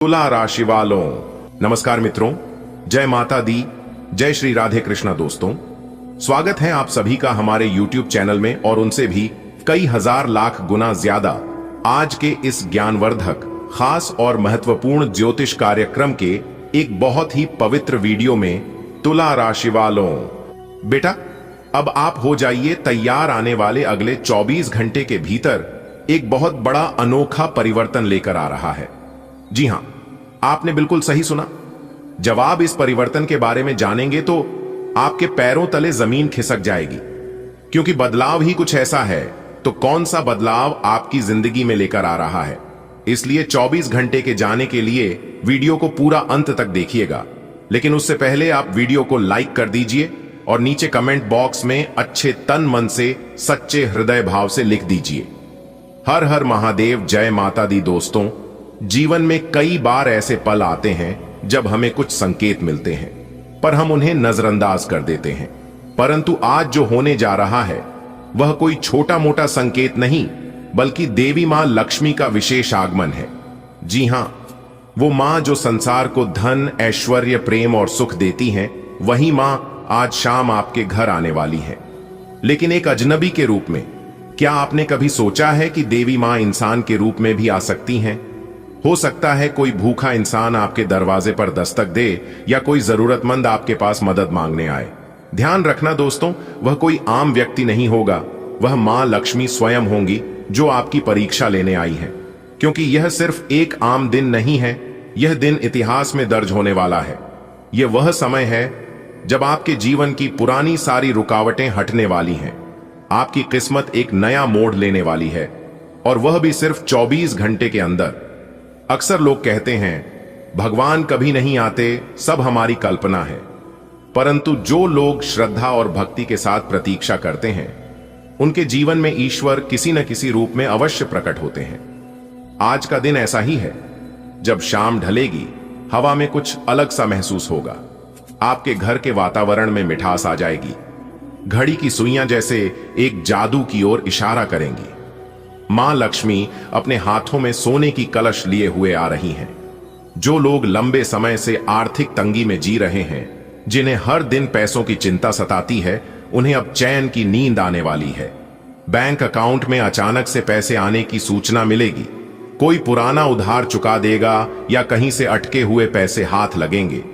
तुला राशि वालों, नमस्कार मित्रों, जय माता दी, जय श्री राधे कृष्णा। दोस्तों, स्वागत है आप सभी का हमारे YouTube चैनल में और उनसे भी कई हजार लाख गुना ज्यादा आज के इस ज्ञानवर्धक, खास और महत्वपूर्ण ज्योतिष कार्यक्रम के एक बहुत ही पवित्र वीडियो में। तुला राशि वालों, बेटा अब आप हो जाइए तैयार, आने वाले अगले 24 घंटे के भीतर एक बहुत बड़ा अनोखा परिवर्तन लेकर आ रहा है। जी हां, आपने बिल्कुल सही सुना। जब आप इस परिवर्तन के बारे में जानेंगे तो आपके पैरों तले जमीन खिसक जाएगी, क्योंकि बदलाव ही कुछ ऐसा है। तो कौन सा बदलाव आपकी जिंदगी में लेकर आ रहा है, इसलिए 24 घंटे के जाने के लिए वीडियो को पूरा अंत तक देखिएगा। लेकिन उससे पहले आप वीडियो को लाइक कर दीजिए और नीचे कमेंट बॉक्स में अच्छे तन मन से, सच्चे हृदय भाव से लिख दीजिए, हर हर महादेव, जय माता दी। दोस्तों, जीवन में कई बार ऐसे पल आते हैं जब हमें कुछ संकेत मिलते हैं, पर हम उन्हें नजरअंदाज कर देते हैं। परंतु आज जो होने जा रहा है वह कोई छोटा मोटा संकेत नहीं, बल्कि देवी मां लक्ष्मी का विशेष आगमन है। जी हां, वो मां जो संसार को धन, ऐश्वर्य, प्रेम और सुख देती हैं, वही मां आज शाम आपके घर आने वाली है, लेकिन एक अजनबी के रूप में। क्या आपने कभी सोचा है कि देवी मां इंसान के रूप में भी आ सकती हैं? हो सकता है कोई भूखा इंसान आपके दरवाजे पर दस्तक दे या कोई जरूरतमंद आपके पास मदद मांगने आए। ध्यान रखना दोस्तों, वह कोई आम व्यक्ति नहीं होगा, वह मां लक्ष्मी स्वयं होंगी जो आपकी परीक्षा लेने आई है। क्योंकि यह सिर्फ एक आम दिन नहीं है, यह दिन इतिहास में दर्ज होने वाला है। यह वह समय है जब आपके जीवन की पुरानी सारी रुकावटें हटने वाली हैं। आपकी किस्मत एक नया मोड़ लेने वाली है, और वह भी सिर्फ 24 घंटे के अंदर। अक्सर लोग कहते हैं भगवान कभी नहीं आते, सब हमारी कल्पना है। परंतु जो लोग श्रद्धा और भक्ति के साथ प्रतीक्षा करते हैं, उनके जीवन में ईश्वर किसी न किसी रूप में अवश्य प्रकट होते हैं। आज का दिन ऐसा ही है। जब शाम ढलेगी, हवा में कुछ अलग सा महसूस होगा। आपके घर के वातावरण में मिठास आ जाएगी। घड़ी की सुइयां जैसे एक जादू की ओर इशारा करेंगी। मां लक्ष्मी अपने हाथों में सोने की कलश लिए हुए आ रही हैं। जो लोग लंबे समय से आर्थिक तंगी में जी रहे हैं, जिन्हें हर दिन पैसों की चिंता सताती है, उन्हें अब चैन की नींद आने वाली है। बैंक अकाउंट में अचानक से पैसे आने की सूचना मिलेगी। कोई पुराना उधार चुका देगा या कहीं से अटके हुए पैसे हाथ लगेंगे।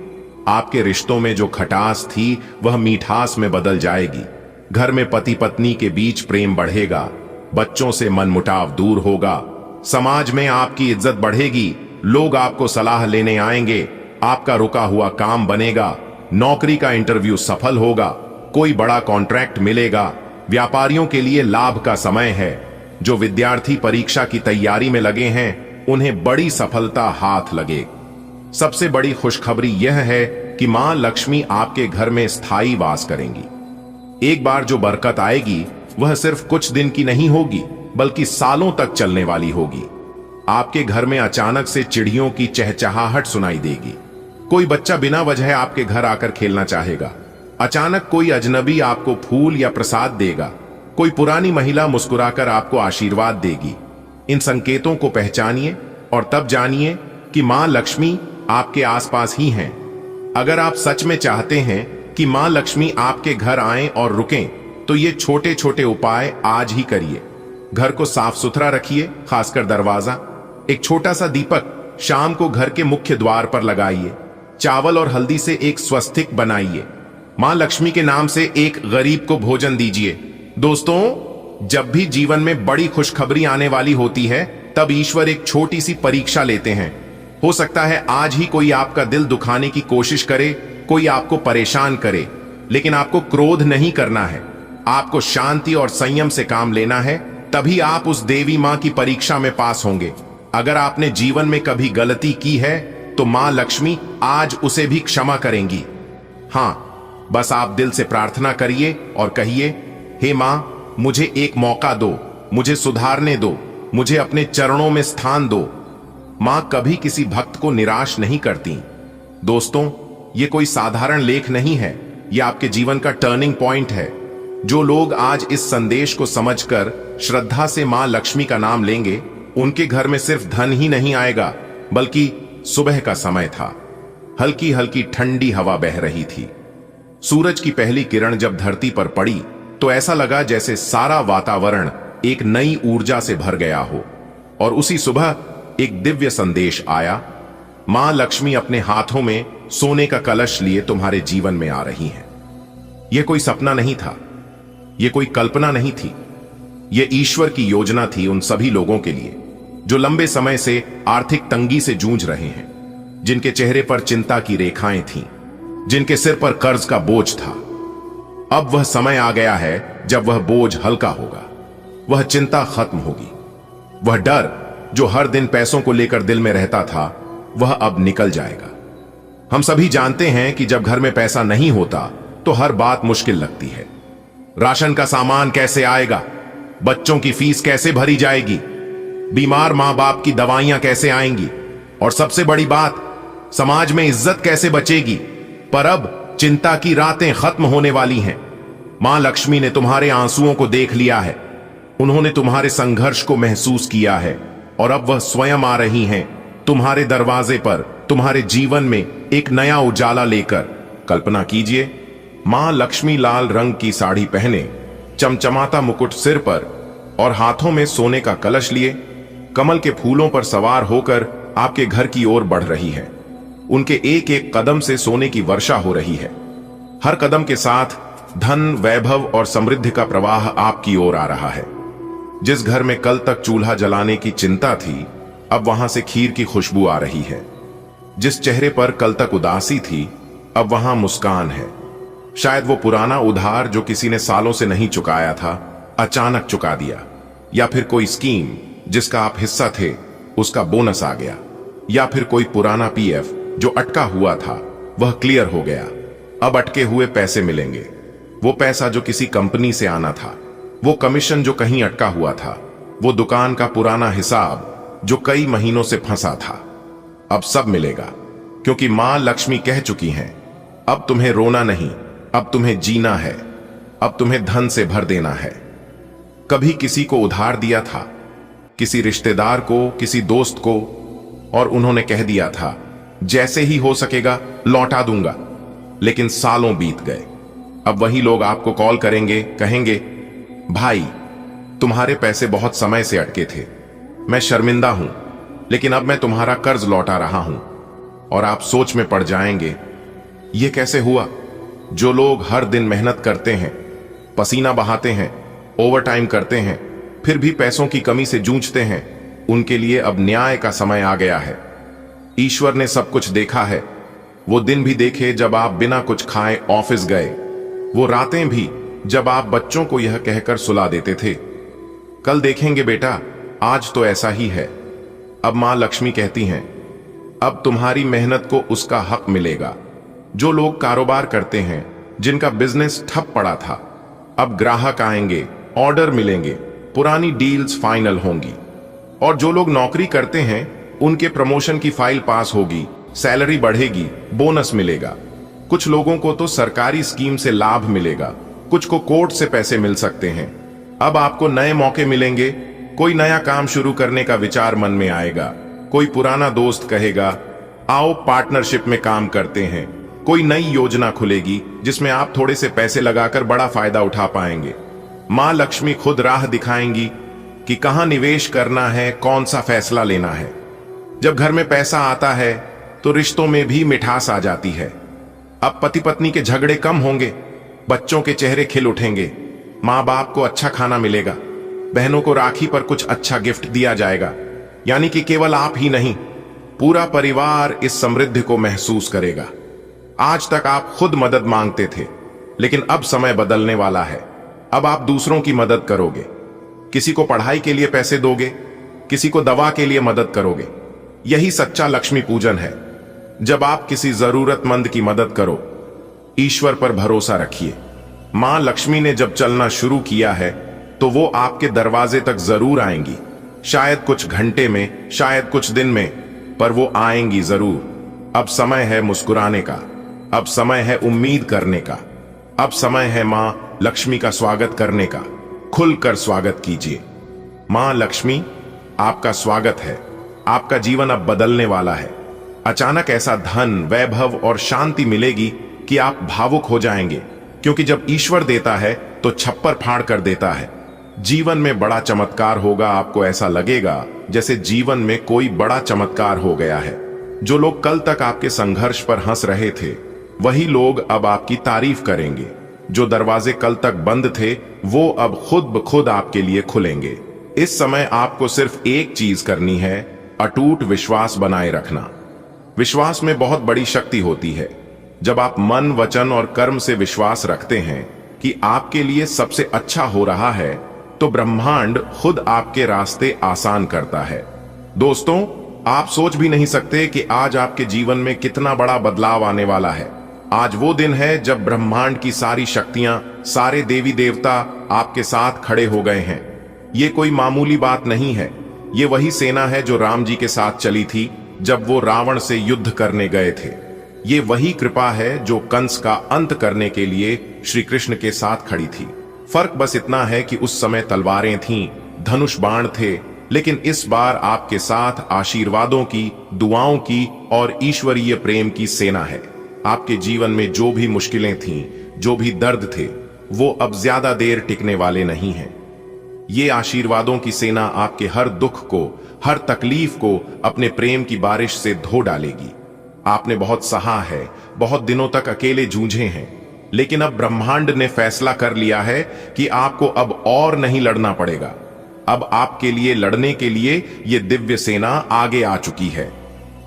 आपके रिश्तों में जो खटास थी वह मीठास में बदल जाएगी। घर में पति पत्नी के बीच प्रेम बढ़ेगा। बच्चों से मनमुटाव दूर होगा। समाज में आपकी इज्जत बढ़ेगी। लोग आपको सलाह लेने आएंगे। आपका रुका हुआ काम बनेगा। नौकरी का इंटरव्यू सफल होगा। कोई बड़ा कॉन्ट्रैक्ट मिलेगा। व्यापारियों के लिए लाभ का समय है। जो विद्यार्थी परीक्षा की तैयारी में लगे हैं, उन्हें बड़ी सफलता हाथ लगे। सबसे बड़ी खुशखबरी यह है कि मां लक्ष्मी आपके घर में स्थायी वास करेंगी। एक बार जो बरकत आएगी वह सिर्फ कुछ दिन की नहीं होगी, बल्कि सालों तक चलने वाली होगी। आपके घर में अचानक से चिड़ियों की चहचहाहट सुनाई देगी। कोई बच्चा बिना वजह आपके घर आकर खेलना चाहेगा। अचानक कोई अजनबी आपको फूल या प्रसाद देगा। कोई पुरानी महिला मुस्कुराकर आपको आशीर्वाद देगी। इन संकेतों को पहचानिए और तब जानिए कि मां लक्ष्मी आपके आसपास ही हैं। अगर आप सच में चाहते हैं कि मां लक्ष्मी आपके घर आएं और रुकें, तो ये छोटे छोटे उपाय आज ही करिए। घर को साफ सुथरा रखिए, खासकर दरवाजा। एक छोटा सा दीपक शाम को घर के मुख्य द्वार पर लगाइए। चावल और हल्दी से एक स्वस्तिक बनाइए। मां लक्ष्मी के नाम से एक गरीब को भोजन दीजिए। दोस्तों, जब भी जीवन में बड़ी खुशखबरी आने वाली होती है, तब ईश्वर एक छोटी सी परीक्षा लेते हैं। हो सकता है आज ही कोई आपका दिल दुखाने की कोशिश करे, कोई आपको परेशान करे, लेकिन आपको क्रोध नहीं करना है। आपको शांति और संयम से काम लेना है, तभी आप उस देवी मां की परीक्षा में पास होंगे। अगर आपने जीवन में कभी गलती की है, तो मां लक्ष्मी आज उसे भी क्षमा करेंगी। हां, बस आप दिल से प्रार्थना करिए और कहिए, हे मां, मुझे एक मौका दो, मुझे सुधारने दो, मुझे अपने चरणों में स्थान दो। मां कभी किसी भक्त को निराश नहीं करती। दोस्तों, ये कोई साधारण लेख नहीं है, यह आपके जीवन का टर्निंग पॉइंट है। जो लोग आज इस संदेश को समझकर श्रद्धा से मां लक्ष्मी का नाम लेंगे, उनके घर में सिर्फ धन ही नहीं आएगा, बल्कि सुबह का समय था। हल्की हल्की ठंडी हवा बह रही थी। सूरज की पहली किरण जब धरती पर पड़ी तो ऐसा लगा जैसे सारा वातावरण एक नई ऊर्जा से भर गया हो। और उसी सुबह एक दिव्य संदेश आया। मां लक्ष्मी अपने हाथों में सोने का कलश लिए तुम्हारे जीवन में आ रही हैं। यह कोई सपना नहीं था, यह कोई कल्पना नहीं थी, यह ईश्वर की योजना थी उन सभी लोगों के लिए जो लंबे समय से आर्थिक तंगी से जूझ रहे हैं, जिनके चेहरे पर चिंता की रेखाएं थीं, जिनके सिर पर कर्ज का बोझ था। अब वह समय आ गया है जब वह बोझ हल्का होगा, वह चिंता खत्म होगी। वह डर जो हर दिन पैसों को लेकर दिल में रहता था, वह अब निकल जाएगा। हम सभी जानते हैं कि जब घर में पैसा नहीं होता तो हर बात मुश्किल लगती है। राशन का सामान कैसे आएगा, बच्चों की फीस कैसे भरी जाएगी, बीमार मां बाप की दवाइयां कैसे आएंगी, और सबसे बड़ी बात, समाज में इज्जत कैसे बचेगी। पर अब चिंता की रातें खत्म होने वाली हैं। मां लक्ष्मी ने तुम्हारे आंसुओं को देख लिया है, उन्होंने तुम्हारे संघर्ष को महसूस किया है, और अब वह स्वयं आ रही हैं तुम्हारे दरवाजे पर, तुम्हारे जीवन में एक नया उजाला लेकर। कल्पना कीजिए, मां लक्ष्मी लाल रंग की साड़ी पहने, चमचमाता मुकुट सिर पर और हाथों में सोने का कलश लिए, कमल के फूलों पर सवार होकर आपके घर की ओर बढ़ रही है। उनके एक एक कदम से सोने की वर्षा हो रही है। हर कदम के साथ धन, वैभव और समृद्धि का प्रवाह आपकी ओर आ रहा है। जिस घर में कल तक चूल्हा जलाने की चिंता थी, अब वहां से खीर की खुशबू आ रही है। जिस चेहरे पर कल तक उदासी थी, अब वहां मुस्कान है। शायद वो पुराना उधार जो किसी ने सालों से नहीं चुकाया था, अचानक चुका दिया, या फिर कोई स्कीम जिसका आप हिस्सा थे उसका बोनस आ गया, या फिर कोई पुराना पीएफ जो अटका हुआ था वह क्लियर हो गया। अब अटके हुए पैसे मिलेंगे, वो पैसा जो किसी कंपनी से आना था, वो कमीशन जो कहीं अटका हुआ था, वो दुकान का पुराना हिसाब जो कई महीनों से फंसा था। अब सब मिलेगा, क्योंकि मां लक्ष्मी कह चुकी हैं, अब तुम्हें रोना नहीं, अब तुम्हें जीना है, अब तुम्हें धन से भर देना है। कभी किसी को उधार दिया था, किसी रिश्तेदार को, किसी दोस्त को, और उन्होंने कह दिया था जैसे ही हो सकेगा लौटा दूंगा, लेकिन सालों बीत गए। अब वही लोग आपको कॉल करेंगे, कहेंगे भाई तुम्हारे पैसे बहुत समय से अटके थे, मैं शर्मिंदा हूं, लेकिन अब मैं तुम्हारा कर्ज लौटा रहा हूं। और आप सोच में पड़ जाएंगे, यह कैसे हुआ? जो लोग हर दिन मेहनत करते हैं, पसीना बहाते हैं, ओवरटाइम करते हैं, फिर भी पैसों की कमी से जूझते हैं, उनके लिए अब न्याय का समय आ गया है। ईश्वर ने सब कुछ देखा है। वो दिन भी देखे जब आप बिना कुछ खाए ऑफिस गए, वो रातें भी जब आप बच्चों को यह कहकर सुला देते थे, कल देखेंगे बेटा, आज तो ऐसा ही है। अब मां लक्ष्मी कहती हैं, अब तुम्हारी मेहनत को उसका हक मिलेगा। जो लोग कारोबार करते हैं, जिनका बिजनेस ठप पड़ा था, अब ग्राहक आएंगे, ऑर्डर मिलेंगे, पुरानी डील्स फाइनल होंगी। और जो लोग नौकरी करते हैं, उनके प्रमोशन की फाइल पास होगी, सैलरी बढ़ेगी, बोनस मिलेगा। कुछ लोगों को तो सरकारी स्कीम से लाभ मिलेगा, कुछ को कोर्ट से पैसे मिल सकते हैं। अब आपको नए मौके मिलेंगे, कोई नया काम शुरू करने का विचार मन में आएगा। कोई पुराना दोस्त कहेगा आओ पार्टनरशिप में काम करते हैं। कोई नई योजना खुलेगी जिसमें आप थोड़े से पैसे लगाकर बड़ा फायदा उठा पाएंगे। मां लक्ष्मी खुद राह दिखाएंगी कि कहां निवेश करना है, कौन सा फैसला लेना है। जब घर में पैसा आता है तो रिश्तों में भी मिठास आ जाती है। अब पति पत्नी के झगड़े कम होंगे, बच्चों के चेहरे खिल उठेंगे, माँ बाप को अच्छा खाना मिलेगा, बहनों को राखी पर कुछ अच्छा गिफ्ट दिया जाएगा। यानी कि केवल आप ही नहीं, पूरा परिवार इस समृद्धि को महसूस करेगा। आज तक आप खुद मदद मांगते थे, लेकिन अब समय बदलने वाला है। अब आप दूसरों की मदद करोगे, किसी को पढ़ाई के लिए पैसे दोगे, किसी को दवा के लिए मदद करोगे। यही सच्चा लक्ष्मी पूजन है। जब आप किसी जरूरतमंद की मदद करो, ईश्वर पर भरोसा रखिए। मां लक्ष्मी ने जब चलना शुरू किया है तो वो आपके दरवाजे तक जरूर आएंगी। शायद कुछ घंटे में, शायद कुछ दिन में, पर वो आएंगी जरूर। अब समय है मुस्कुराने का, अब समय है उम्मीद करने का, अब समय है मां लक्ष्मी का स्वागत करने का। खुलकर स्वागत कीजिए। मां लक्ष्मी, आपका स्वागत है। आपका जीवन अब बदलने वाला है। अचानक ऐसा धन, वैभव और शांति मिलेगी कि आप भावुक हो जाएंगे, क्योंकि जब ईश्वर देता है तो छप्पर फाड़ कर देता है। जीवन में बड़ा चमत्कार होगा, आपको ऐसा लगेगा जैसे जीवन में कोई बड़ा चमत्कार हो गया है। जो लोग कल तक आपके संघर्ष पर हंस रहे थे, वही लोग अब आपकी तारीफ करेंगे। जो दरवाजे कल तक बंद थे, वो अब खुद ब खुद आपके लिए खुलेंगे। इस समय आपको सिर्फ एक चीज करनी है, अटूट विश्वास बनाए रखना। विश्वास में बहुत बड़ी शक्ति होती है। जब आप मन, वचन और कर्म से विश्वास रखते हैं कि आपके लिए सबसे अच्छा हो रहा है, तो ब्रह्मांड खुद आपके रास्ते आसान करता है। दोस्तों, आप सोच भी नहीं सकते कि आज आपके जीवन में कितना बड़ा बदलाव आने वाला है। आज वो दिन है जब ब्रह्मांड की सारी शक्तियां, सारे देवी देवता आपके साथ खड़े हो गए हैं। ये कोई मामूली बात नहीं है। ये वही सेना है जो राम जी के साथ चली थी जब वो रावण से युद्ध करने गए थे। ये वही कृपा है जो कंस का अंत करने के लिए श्री कृष्ण के साथ खड़ी थी। फर्क बस इतना है कि उस समय तलवारें थीं, धनुष बाण थे, लेकिन इस बार आपके साथ आशीर्वादों की, दुआओं की और ईश्वरीय प्रेम की सेना है। आपके जीवन में जो भी मुश्किलें थीं, जो भी दर्द थे, वो अब ज्यादा देर टिकने वाले नहीं हैं। ये आशीर्वादों की सेना आपके हर दुख को, हर तकलीफ को अपने प्रेम की बारिश से धो डालेगी। आपने बहुत सहा है, बहुत दिनों तक अकेले जूझे हैं, लेकिन अब ब्रह्मांड ने फैसला कर लिया है कि आपको अब और नहीं लड़ना पड़ेगा। अब आपके लिए लड़ने के लिए ये दिव्य सेना आगे आ चुकी है।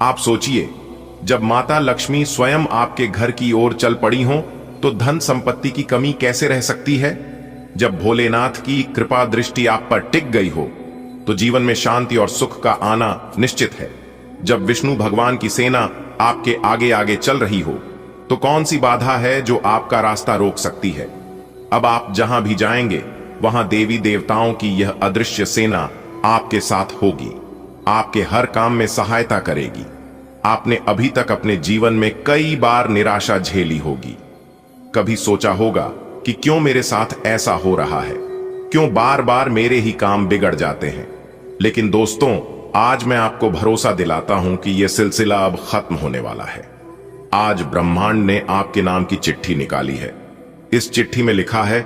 आप सोचिए, जब माता लक्ष्मी स्वयं आपके घर की ओर चल पड़ी हो, तो धन संपत्ति की कमी कैसे रह सकती है। जब भोलेनाथ की कृपा दृष्टि आप पर टिक गई हो, तो जीवन में शांति और सुख का आना निश्चित है। जब विष्णु भगवान की सेना आपके आगे आगे चल रही हो, तो कौन सी बाधा है जो आपका रास्ता रोक सकती है। अब आप जहां भी जाएंगे, वहां देवी देवताओं की यह अदृश्य सेना आपके साथ होगी, आपके हर काम में सहायता करेगी। आपने अभी तक अपने जीवन में कई बार निराशा झेली होगी। कभी सोचा होगा कि क्यों मेरे साथ ऐसा हो रहा है, क्यों बार बार मेरे ही काम बिगड़ जाते हैं। लेकिन दोस्तों, आज मैं आपको भरोसा दिलाता हूं कि यह सिलसिला अब खत्म होने वाला है। आज ब्रह्मांड ने आपके नाम की चिट्ठी निकाली है। इस चिट्ठी में लिखा है,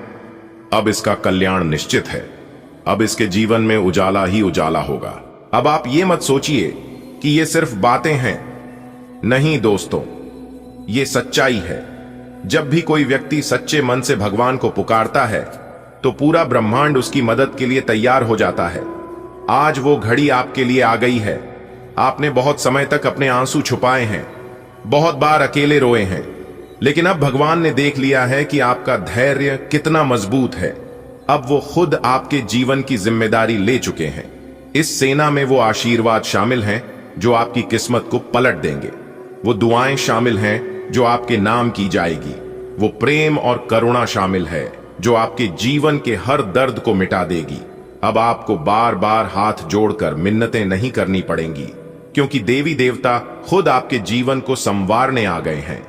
अब इसका कल्याण निश्चित है। अब इसके जीवन में उजाला ही उजाला होगा। अब आप ये मत सोचिए कि ये सिर्फ बातें हैं। नहीं दोस्तों, ये सच्चाई है। जब भी कोई व्यक्ति सच्चे मन से भगवान को पुकारता है, तो पूरा ब्रह्मांड उसकी मदद के लिए तैयार हो जाता है। आज वो घड़ी आपके लिए आ गई है। आपने बहुत समय तक अपने आंसू छुपाए हैं, बहुत बार अकेले रोए हैं, लेकिन अब भगवान ने देख लिया है कि आपका धैर्य कितना मजबूत है। अब वो खुद आपके जीवन की जिम्मेदारी ले चुके हैं। इस सेना में वो आशीर्वाद शामिल हैं जो आपकी किस्मत को पलट देंगे। वो दुआएं शामिल हैं जो आपके नाम की जाएगी। वो प्रेम और करुणा शामिल है जो आपके जीवन के हर दर्द को मिटा देगी। अब आपको बार बार हाथ जोड़कर मिन्नतें नहीं करनी पड़ेंगी, क्योंकि देवी देवता खुद आपके जीवन को संवारने आ गए हैं।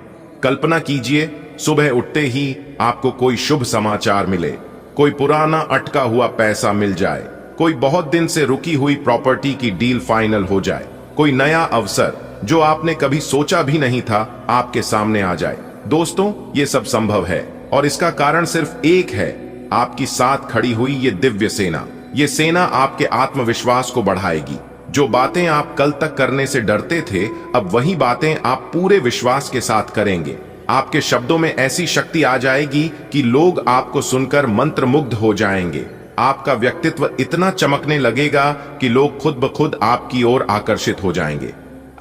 कल्पना कीजिए, सुबह उठते ही आपको कोई शुभ समाचार मिले, कोई पुराना अटका हुआ पैसा मिल जाए, कोई बहुत दिन से रुकी हुई प्रॉपर्टी की डील फाइनल हो जाए, कोई नया अवसर जो आपने कभी सोचा भी नहीं था आपके सामने आ जाए। दोस्तों, ये सब संभव है और इसका कारण सिर्फ एक है, आपकी साथ खड़ी हुई ये दिव्य सेना। ये सेना आपके आत्मविश्वास को बढ़ाएगी। जो बातें आप कल तक करने से डरते थे, अब वही बातें आप पूरे विश्वास के साथ करेंगे। आपके शब्दों में ऐसी शक्ति आ जाएगी कि लोग आपको सुनकर मंत्रमुग्ध हो जाएंगे। आपका व्यक्तित्व इतना चमकने लगेगा कि लोग खुद ब खुद आपकी ओर आकर्षित हो जाएंगे।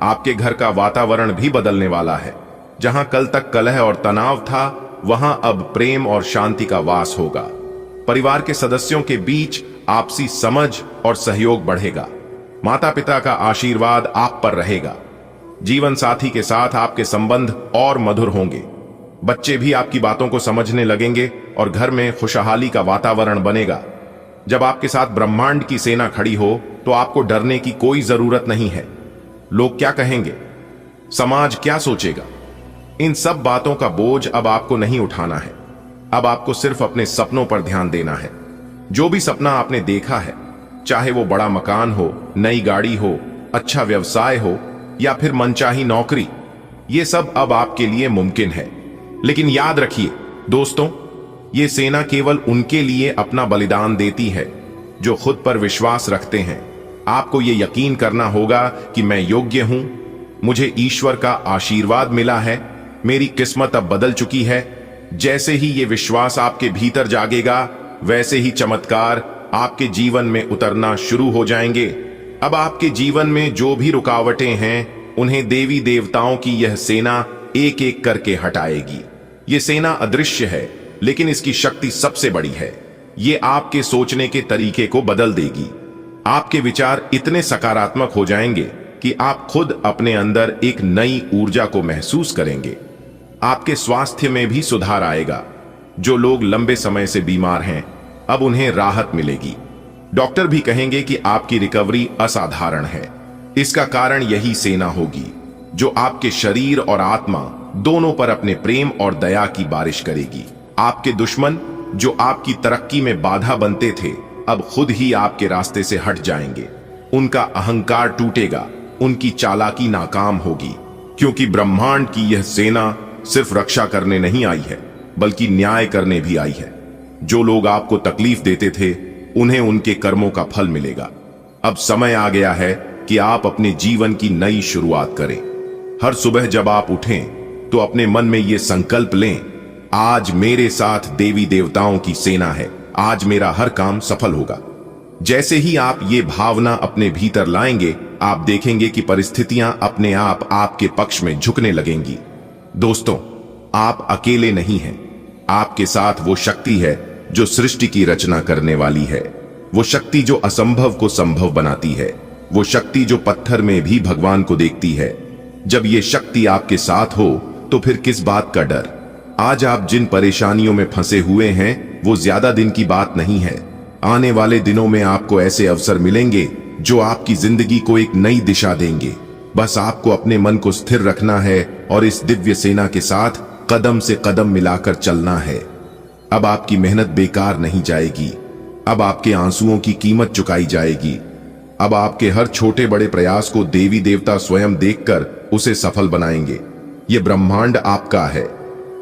आपके घर का वातावरण भी बदलने वाला है। जहां कल तक कलह और तनाव था, वहां अब प्रेम और शांति का वास होगा। परिवार के सदस्यों के बीच आपसी समझ और सहयोग बढ़ेगा। माता पिता का आशीर्वाद आप पर रहेगा। जीवन साथी के साथ आपके संबंध और मधुर होंगे। बच्चे भी आपकी बातों को समझने लगेंगे और घर में खुशहाली का वातावरण बनेगा। जब आपके साथ ब्रह्मांड की सेना खड़ी हो, तो आपको डरने की कोई जरूरत नहीं है। लोग क्या कहेंगे, समाज क्या सोचेगा, इन सब बातों का बोझ अब आपको नहीं उठाना है। अब आपको सिर्फ अपने सपनों पर ध्यान देना है। जो भी सपना आपने देखा है, चाहे वो बड़ा मकान हो, नई गाड़ी हो, अच्छा व्यवसाय हो या फिर मनचाही नौकरी, ये सब अब आपके लिए मुमकिन है। लेकिन याद रखिए दोस्तों, ये सेना केवल उनके लिए अपना बलिदान देती है जो खुद पर विश्वास रखते हैं। आपको ये यकीन करना होगा कि मैं योग्य हूं, मुझे ईश्वर का आशीर्वाद मिला है, मेरी किस्मत अब बदल चुकी है। जैसे ही ये विश्वास आपके भीतर जागेगा, वैसे ही चमत्कार आपके जीवन में उतरना शुरू हो जाएंगे। अब आपके जीवन में जो भी रुकावटें हैं, उन्हें देवी देवताओं की यह सेना एक एक करके हटाएगी। ये सेना अदृश्य है, लेकिन इसकी शक्ति सबसे बड़ी है। ये आपके सोचने के तरीके को बदल देगी। आपके विचार इतने सकारात्मक हो जाएंगे कि आप खुद अपने अंदर एक नई ऊर्जा को महसूस करेंगे। आपके स्वास्थ्य में भी सुधार आएगा। जो लोग लंबे समय से बीमार हैं, अब उन्हें राहत मिलेगी। डॉक्टर भी कहेंगे कि आपकी रिकवरी असाधारण है। इसका कारण यही सेना होगी जो आपके शरीर और आत्मा दोनों पर अपने प्रेम और दया की बारिश करेगी। आपके दुश्मन जो आपकी तरक्की में बाधा बनते थे, अब खुद ही आपके रास्ते से हट जाएंगे। उनका अहंकार टूटेगा, उनकी चालाकी नाकाम होगी, क्योंकि ब्रह्मांड की यह सेना सिर्फ रक्षा करने नहीं आई है, बल्कि न्याय करने भी आई है। जो लोग आपको तकलीफ देते थे, उन्हें उनके कर्मों का फल मिलेगा। अब समय आ गया है कि आप अपने जीवन की नई शुरुआत करें। हर सुबह जब आप उठें तो अपने मन में यह संकल्प लें, आज मेरे साथ देवी देवताओं की सेना है, आज मेरा हर काम सफल होगा। जैसे ही आप ये भावना अपने भीतर लाएंगे, आप देखेंगे कि परिस्थितियां अपने आप आपके पक्ष में झुकने लगेंगी। दोस्तों, आप अकेले नहीं हैं। आपके साथ वो शक्ति है जो सृष्टि की रचना करने वाली है। वो शक्ति जो असंभव को संभव बनाती है। वो शक्ति जो पत्थर में भी भगवान को देखती है। जब ये शक्ति आपके साथ हो तो फिर किस बात का डर। आज आप जिन परेशानियों में फंसे हुए हैं, वो ज्यादा दिन की बात नहीं है। आने वाले दिनों में आपको ऐसे अवसर मिलेंगे जो आपकी जिंदगी को एक नई दिशा देंगे। बस आपको अपने मन को स्थिर रखना है और इस दिव्य सेना के साथ कदम से कदम मिलाकर चलना है। अब आपकी मेहनत बेकार नहीं जाएगी। अब आपके आंसुओं की कीमत चुकाई जाएगी। अब आपके हर छोटे बड़े प्रयास को देवी देवता स्वयं देखकर उसे सफल बनाएंगे। ये ब्रह्मांड आपका है।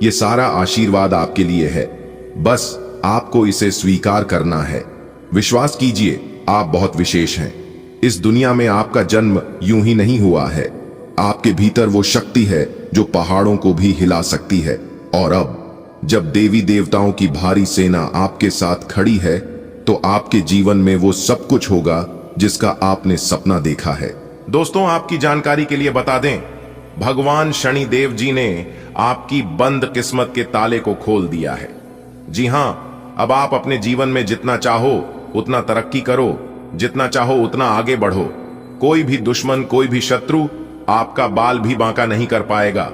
ये सारा आशीर्वाद आपके लिए है। बस आपको इसे स्वीकार करना है। विश्वास कीजिए, आप बहुत विशेष हैं। इस दुनिया में आपका जन्म यूं ही नहीं हुआ है। आपके भीतर वो शक्ति है जो पहाड़ों को भी हिला सकती है। और अब जब देवी देवताओं की भारी सेना आपके साथ खड़ी है, तो आपके जीवन में वो सब कुछ होगा जिसका आपने सपना देखा है। दोस्तों, आपकी जानकारी के लिए बता दें, भगवान शनिदेव जी ने आपकी बंद किस्मत के ताले को खोल दिया है। जी हां, अब आप अपने जीवन में जितना चाहो उतना तरक्की करो, जितना चाहो उतना आगे बढ़ो। कोई भी दुश्मन, कोई भी शत्रु आपका बाल भी बांका नहीं कर पाएगा,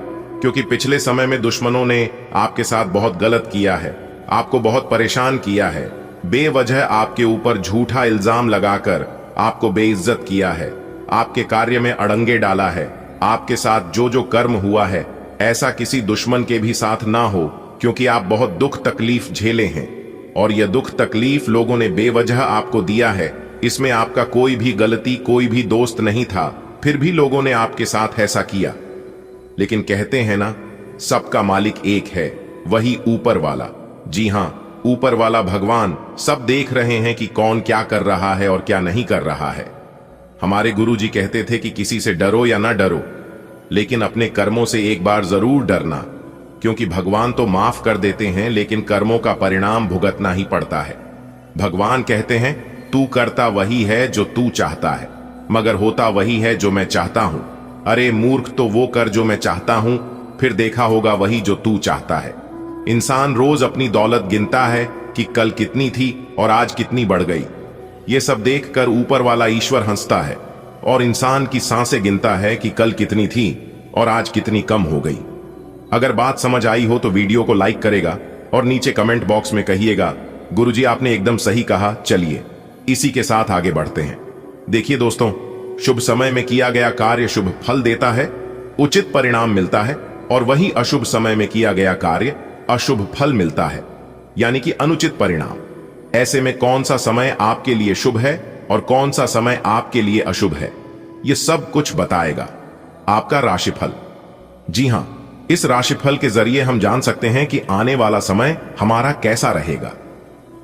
क्योंकि पिछले समय में दुश्मनों ने आपके साथ बहुत गलत किया है, आपको बहुत परेशान किया है, बेवजह आपके ऊपर झूठा इल्जाम लगाकर आपको बेइज्जत किया है, आपके कार्य में अड़ंगे डाला है। आपके साथ जो जो कर्म हुआ है, ऐसा किसी दुश्मन के भी साथ ना हो, क्योंकि आप बहुत दुख तकलीफ झेले हैं और यह दुख तकलीफ लोगों ने बेवजह आपको दिया है। इसमें आपका कोई भी गलती, कोई भी दोस्त नहीं था, फिर भी लोगों ने आपके साथ ऐसा किया। लेकिन कहते हैं ना, सबका मालिक एक है, वही ऊपर वाला। जी हां, ऊपर वाला भगवान सब देख रहे हैं कि कौन क्या कर रहा है और क्या नहीं कर रहा है। हमारे गुरुजी कहते थे कि किसी से डरो या ना डरो, लेकिन अपने कर्मों से एक बार जरूर डरना, क्योंकि भगवान तो माफ कर देते हैं, लेकिन कर्मों का परिणाम भुगतना ही पड़ता है। भगवान कहते हैं, तू करता वही है जो तू चाहता है, मगर होता वही है जो मैं चाहता हूं। अरे मूर्ख, तो वो कर जो मैं चाहता हूं, फिर देखा होगा वही जो तू चाहता है। इंसान रोज अपनी दौलत गिनता है कि कल कितनी थी और आज कितनी बढ़ गई। ये सब देखकर ऊपर वाला ईश्वर हंसता है और इंसान की सांसें गिनता है कि कल कितनी थी और आज कितनी कम हो गई। अगर बात समझ आई हो तो वीडियो को लाइक करेगा और नीचे कमेंट बॉक्स में कहिएगा, गुरुजी आपने एकदम सही कहा। चलिए इसी के साथ आगे बढ़ते हैं। देखिए दोस्तों, शुभ समय में किया गया कार्य शुभ फल देता है, उचित परिणाम मिलता है, और वही अशुभ समय में किया गया कार्य अशुभ फल मिलता है, यानी कि अनुचित परिणाम। ऐसे में कौन सा समय आपके लिए शुभ है और कौन सा समय आपके लिए अशुभ है, यह सब कुछ बताएगा। आपका राशिफल। जी हां, इस राशिफल के जरिए हम जान सकते हैं कि आने वाला समय हमारा कैसा रहेगा।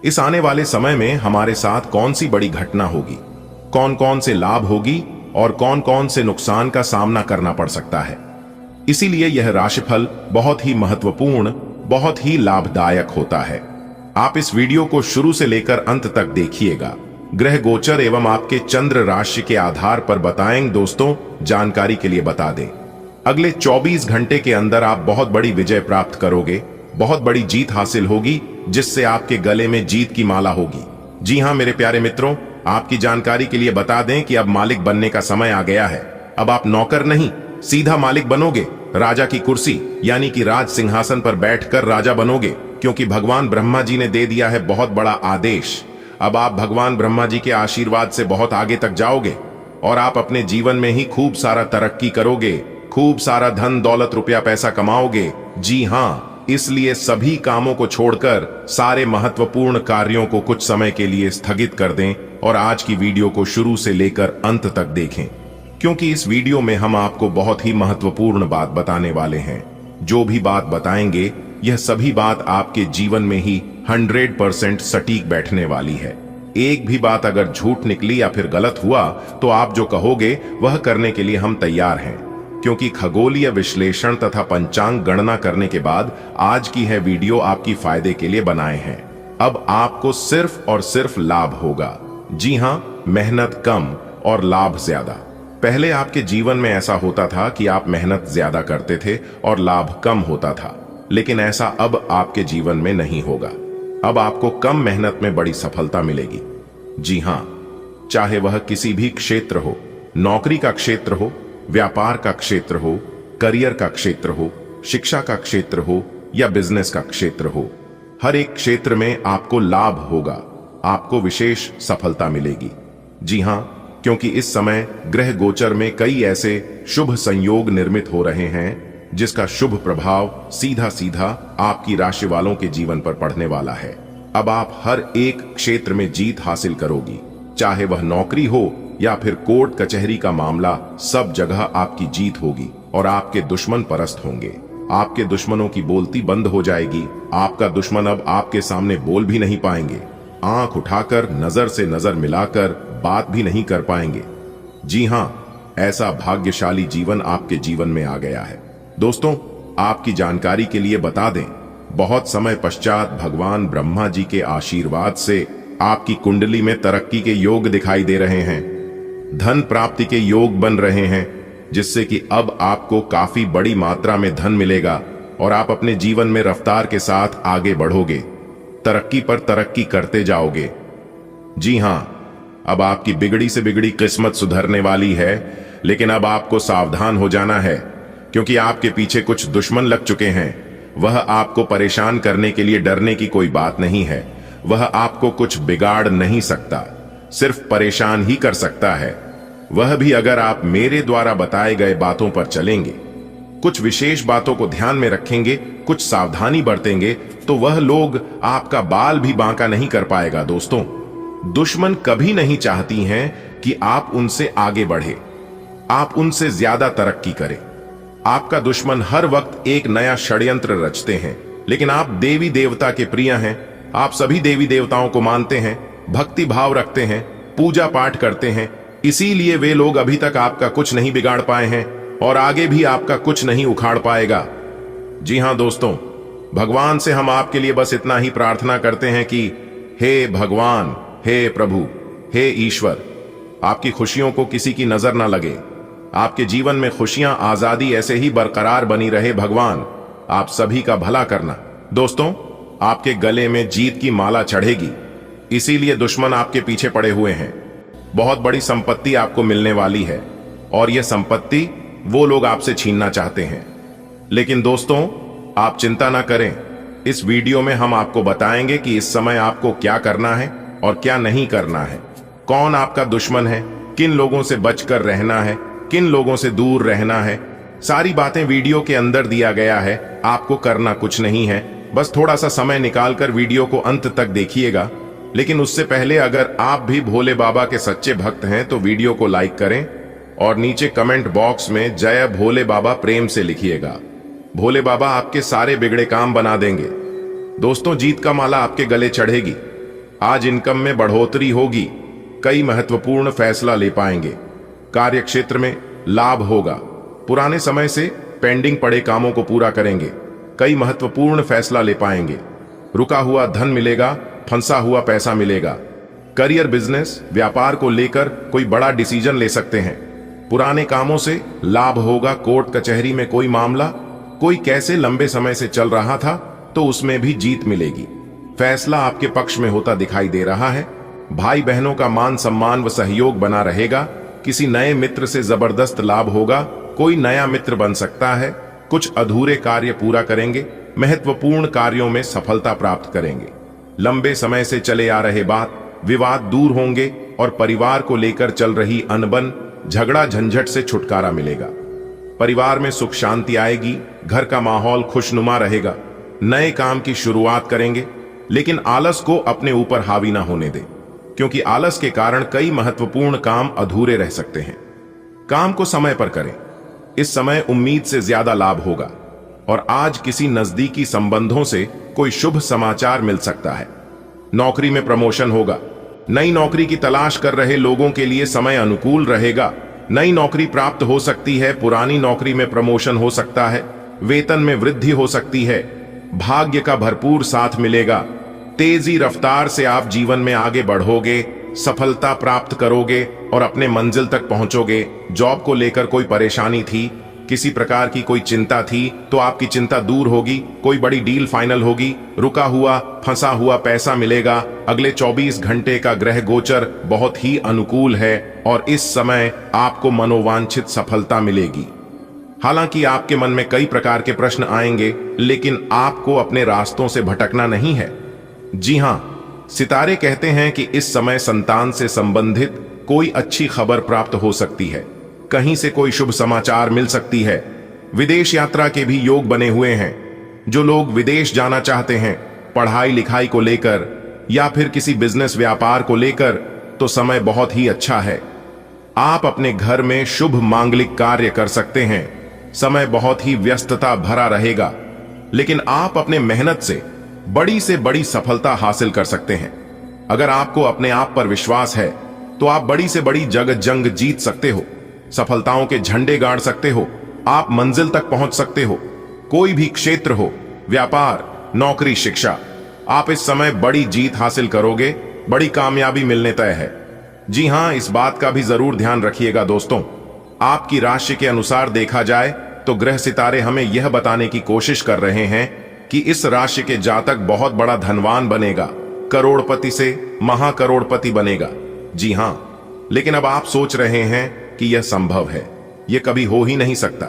इस आने वाले समय में हमारे साथ कौन सी बड़ी घटना होगी, कौन कौन से लाभ होगी और कौन कौन से नुकसान का सामना करना पड़ सकता है। इसीलिए यह राशिफल बहुत ही महत्वपूर्ण, बहुत ही लाभदायक होता है। आप इस वीडियो को शुरू से लेकर अंत तक देखिएगा। ग्रह गोचर एवं आपके चंद्र राशि के आधार पर बताएंगे दोस्तों। जानकारी के लिए बता दें, अगले 24 घंटे के अंदर आप बहुत बड़ी विजय प्राप्त करोगे, बहुत बड़ी जीत हासिल होगी, जिससे आपके गले में जीत की माला होगी। जी हां मेरे प्यारे मित्रों, आपकी जानकारी के लिए बता दें कि अब मालिक बनने का समय आ गया है। अब आप नौकर नहीं, सीधा मालिक बनोगे। राजा की कुर्सी यानी कि राज सिंहासन पर बैठकर राजा बनोगे, क्योंकि भगवान ब्रह्मा जी ने दे दिया है बहुत बड़ा आदेश। अब आप भगवान ब्रह्मा जी के आशीर्वाद से बहुत आगे तक जाओगे और आप अपने जीवन में ही खूब सारा तरक्की करोगे, खूब सारा धन दौलत रुपया पैसा कमाओगे। जी हां, इसलिए सभी कामों को छोड़कर सारे महत्वपूर्ण कार्यों को कुछ समय के लिए स्थगित कर दें और आज की वीडियो को शुरू से लेकर अंत तक देखें, क्योंकि इस वीडियो में हम आपको बहुत ही महत्वपूर्ण बात बताने वाले हैं। जो भी बात बताएंगे यह सभी बात आपके जीवन में ही 100% सटीक बैठने वाली है। एक भी बात अगर झूठ निकली या फिर गलत हुआ तो आप जो कहोगे वह करने के लिए हम तैयार हैं, क्योंकि खगोलीय विश्लेषण तथा पंचांग गणना करने के बाद आज की है वीडियो आपकी फायदे के लिए बनाए हैं। अब आपको सिर्फ और सिर्फ लाभ होगा। जी हां, मेहनत कम और लाभ ज्यादा। पहले आपके जीवन में ऐसा होता था कि आप मेहनत ज्यादा करते थे और लाभ कम होता था, लेकिन ऐसा अब आपके जीवन में नहीं होगा। अब आपको कम मेहनत में बड़ी सफलता मिलेगी। जी हां, चाहे वह किसी भी क्षेत्र हो, नौकरी का क्षेत्र हो, व्यापार का क्षेत्र हो, करियर का क्षेत्र हो, शिक्षा का क्षेत्र हो या बिजनेस का क्षेत्र हो, हर एक क्षेत्र में आपको लाभ होगा, आपको विशेष सफलता मिलेगी। जी हां, क्योंकि इस समय ग्रह गोचर में कई ऐसे शुभ संयोग निर्मित हो रहे हैं जिसका शुभ प्रभाव सीधा सीधा आपकी राशि वालों के जीवन पर पड़ने वाला है। अब आप हर एक क्षेत्र में जीत हासिल करोगी, चाहे वह नौकरी हो या फिर कोर्ट कचहरी का मामला, सब जगह आपकी जीत होगी और आपके दुश्मन परास्त होंगे। आपके दुश्मनों की बोलती बंद हो जाएगी। आपका दुश्मन अब आपके सामने बोल भी नहीं पाएंगे, आंख उठाकर नजर से नजर मिलाकर बात भी नहीं कर पाएंगे। जी हां, ऐसा भाग्यशाली जीवन आपके जीवन में आ गया है। दोस्तों, आपकी जानकारी के लिए बता दें, बहुत समय पश्चात भगवान ब्रह्मा जी के आशीर्वाद से आपकी कुंडली में तरक्की के योग दिखाई दे रहे हैं, धन प्राप्ति के योग बन रहे हैं, जिससे कि अब आपको काफी बड़ी मात्रा में धन मिलेगा और आप अपने जीवन में रफ्तार के साथ आगे बढ़ोगे, तरक्की पर तरक्की करते जाओगे। जी हां, अब आपकी बिगड़ी से बिगड़ी किस्मत सुधरने वाली है, लेकिन अब आपको सावधान हो जाना है, क्योंकि आपके पीछे कुछ दुश्मन लग चुके हैं। वह आपको परेशान करने के लिए डरने की कोई बात नहीं है। वह आपको कुछ बिगाड़ नहीं सकता, सिर्फ परेशान ही कर सकता है। वह भी अगर आप मेरे द्वारा बताए गए बातों पर चलेंगे, कुछ विशेष बातों को ध्यान में रखेंगे, कुछ सावधानी बरतेंगे, तो वह लोग आपका बाल भी बांका नहीं कर पाएगा। दोस्तों, दुश्मन कभी नहीं चाहती हैं कि आप उनसे आगे बढ़े, आप उनसे ज्यादा तरक्की करें। आपका दुश्मन हर वक्त एक नया षड्यंत्र रचते हैं, लेकिन आप देवी देवता के प्रिय हैं। आप सभी देवी देवताओं को मानते हैं, भक्ति भाव रखते हैं, पूजा पाठ करते हैं, इसीलिए वे लोग अभी तक आपका कुछ नहीं बिगाड़ पाए हैं और आगे भी आपका कुछ नहीं उखाड़ पाएगा। जी हां दोस्तों, भगवान से हम आपके लिए बस इतना ही प्रार्थना करते हैं कि हे भगवान, हे प्रभु, हे ईश्वर, आपकी खुशियों को किसी की नजर ना लगे, आपके जीवन में खुशियां, आजादी ऐसे ही बरकरार बनी रहे। भगवान आप सभी का भला करना। दोस्तों, आपके गले में जीत की माला चढ़ेगी, इसीलिए दुश्मन आपके पीछे पड़े हुए हैं। बहुत बड़ी संपत्ति आपको मिलने वाली है और यह संपत्ति वो लोग आपसे छीनना चाहते हैं। लेकिन दोस्तों, आप चिंता ना करें, इस वीडियो में हम आपको बताएंगे कि इस समय आपको क्या करना है और क्या नहीं करना है, कौन आपका दुश्मन है, किन लोगों से बचकर रहना है, किन लोगों से दूर रहना है। सारी बातें वीडियो के अंदर दिया गया है। आपको करना कुछ नहीं है, बस थोड़ा सा समय निकालकर वीडियो को अंत तक देखिएगा। लेकिन उससे पहले अगर आप भी भोले बाबा के सच्चे भक्त हैं तो वीडियो को लाइक करें, और नीचे कमेंट बॉक्स में जय भोले बाबा प्रेम से लिखिएगा। भोले बाबा आपके सारे बिगड़े काम बना देंगे। दोस्तों, जीत का माला आपके गले चढ़ेगी। आज इनकम में बढ़ोतरी होगी। कई महत्वपूर्ण फैसला ले पाएंगे। कार्य क्षेत्र में लाभ होगा। पुराने समय से पेंडिंग पड़े कामों को पूरा करेंगे। कई महत्वपूर्ण फैसला ले पाएंगे। रुका हुआ धन मिलेगा, फंसा हुआ पैसा मिलेगा। करियर, बिजनेस, व्यापार को लेकर कोई बड़ा डिसीजन ले सकते हैं। पुराने कामों से लाभ होगा। कोर्ट कचहरी में कोई मामला, कोई कैसे लंबे समय से चल रहा था तो उसमें भी जीत मिलेगी। फैसला आपके पक्ष में होता दिखाई दे रहा है। भाई बहनों का मान सम्मान व सहयोग बना रहेगा। किसी नए मित्र से जबरदस्त लाभ होगा। कोई नया मित्र बन सकता है। कुछ अधूरे कार्य पूरा करेंगे। महत्वपूर्ण कार्यों में सफलता प्राप्त करेंगे। लंबे समय से चले आ रहे विवाद दूर होंगे और परिवार को लेकर चल रही अनबन, झगड़ा झंझट से छुटकारा मिलेगा। परिवार में सुख शांति आएगी। घर का माहौल खुशनुमा रहेगा। नए काम की शुरुआत करेंगे, लेकिन आलस को अपने ऊपर हावी ना होने दें, क्योंकि आलस के कारण कई महत्वपूर्ण काम अधूरे रह सकते हैं। काम को समय पर करें। इस समय उम्मीद से ज्यादा लाभ होगा और आज किसी नजदीकी संबंधों से कोई शुभ समाचार मिल सकता है। नौकरी में प्रमोशन होगा। नई नौकरी की तलाश कर रहे लोगों के लिए समय अनुकूल रहेगा। नई नौकरी प्राप्त हो सकती है। पुरानी नौकरी में प्रमोशन हो सकता है। वेतन में वृद्धि हो सकती है। भाग्य का भरपूर साथ मिलेगा। तेजी रफ्तार से आप जीवन में आगे बढ़ोगे, सफलता प्राप्त करोगे और अपने मंजिल तक पहुंचोगे। जॉब को लेकर कोई परेशानी थी, किसी प्रकार की कोई चिंता थी तो आपकी चिंता दूर होगी। कोई बड़ी डील फाइनल होगी। रुका हुआ फंसा हुआ पैसा मिलेगा। अगले 24 घंटे का ग्रह गोचर बहुत ही अनुकूल है और इस समय आपको मनोवांछित सफलता मिलेगी। हालांकि आपके मन में कई प्रकार के प्रश्न आएंगे, लेकिन आपको अपने रास्तों से भटकना नहीं है। जी हां, सितारे कहते हैं कि इस समय संतान से संबंधित कोई अच्छी खबर प्राप्त हो सकती है। कहीं से कोई शुभ समाचार मिल सकती है। विदेश यात्रा के भी योग बने हुए हैं। जो लोग विदेश जाना चाहते हैं, पढ़ाई लिखाई को लेकर या फिर किसी बिजनेस व्यापार को लेकर, तो समय बहुत ही अच्छा है। आप अपने घर में शुभ मांगलिक कार्य कर सकते हैं। समय बहुत ही व्यस्तता भरा रहेगा, लेकिन आप अपने मेहनत से बड़ी सफलता हासिल कर सकते हैं। अगर आपको अपने आप पर विश्वास है तो आप बड़ी से बड़ी जंग जीत सकते हो। सफलताओं के झंडे गाड़ सकते हो। आप मंजिल तक पहुंच सकते हो। कोई भी क्षेत्र हो, व्यापार, नौकरी, शिक्षा, आप इस समय बड़ी जीत हासिल करोगे। बड़ी कामयाबी मिलने तय है। जी हां, इस बात का भी जरूर ध्यान रखिएगा दोस्तों। आपकी राशि के अनुसार देखा जाए तो ग्रह सितारे हमें यह बताने की कोशिश कर रहे हैं कि इस राशि के जातक बहुत बड़ा धनवान बनेगा। करोड़पति से महाकरोड़पति बनेगा। जी हां, लेकिन अब आप सोच रहे हैं कि यह संभव है, यह कभी हो ही नहीं सकता।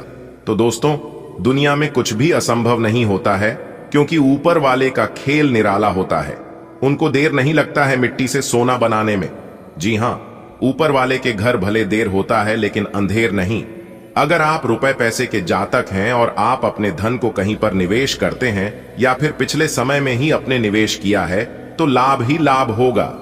तो दोस्तों, दुनिया में कुछ भी असंभव नहीं होता है, क्योंकि ऊपर वाले का खेल निराला होता है। उनको देर नहीं लगता है मिट्टी से सोना बनाने में। जी हां, ऊपर वाले के घर भले देर होता है, लेकिन अंधेर नहीं। अगर आप रुपए पैसे के जातक हैं और आप अपने धन को कहीं पर निवेश करते हैं या फिर पिछले समय में ही अपने निवेश किया है, तो लाभ ही लाभ होगा।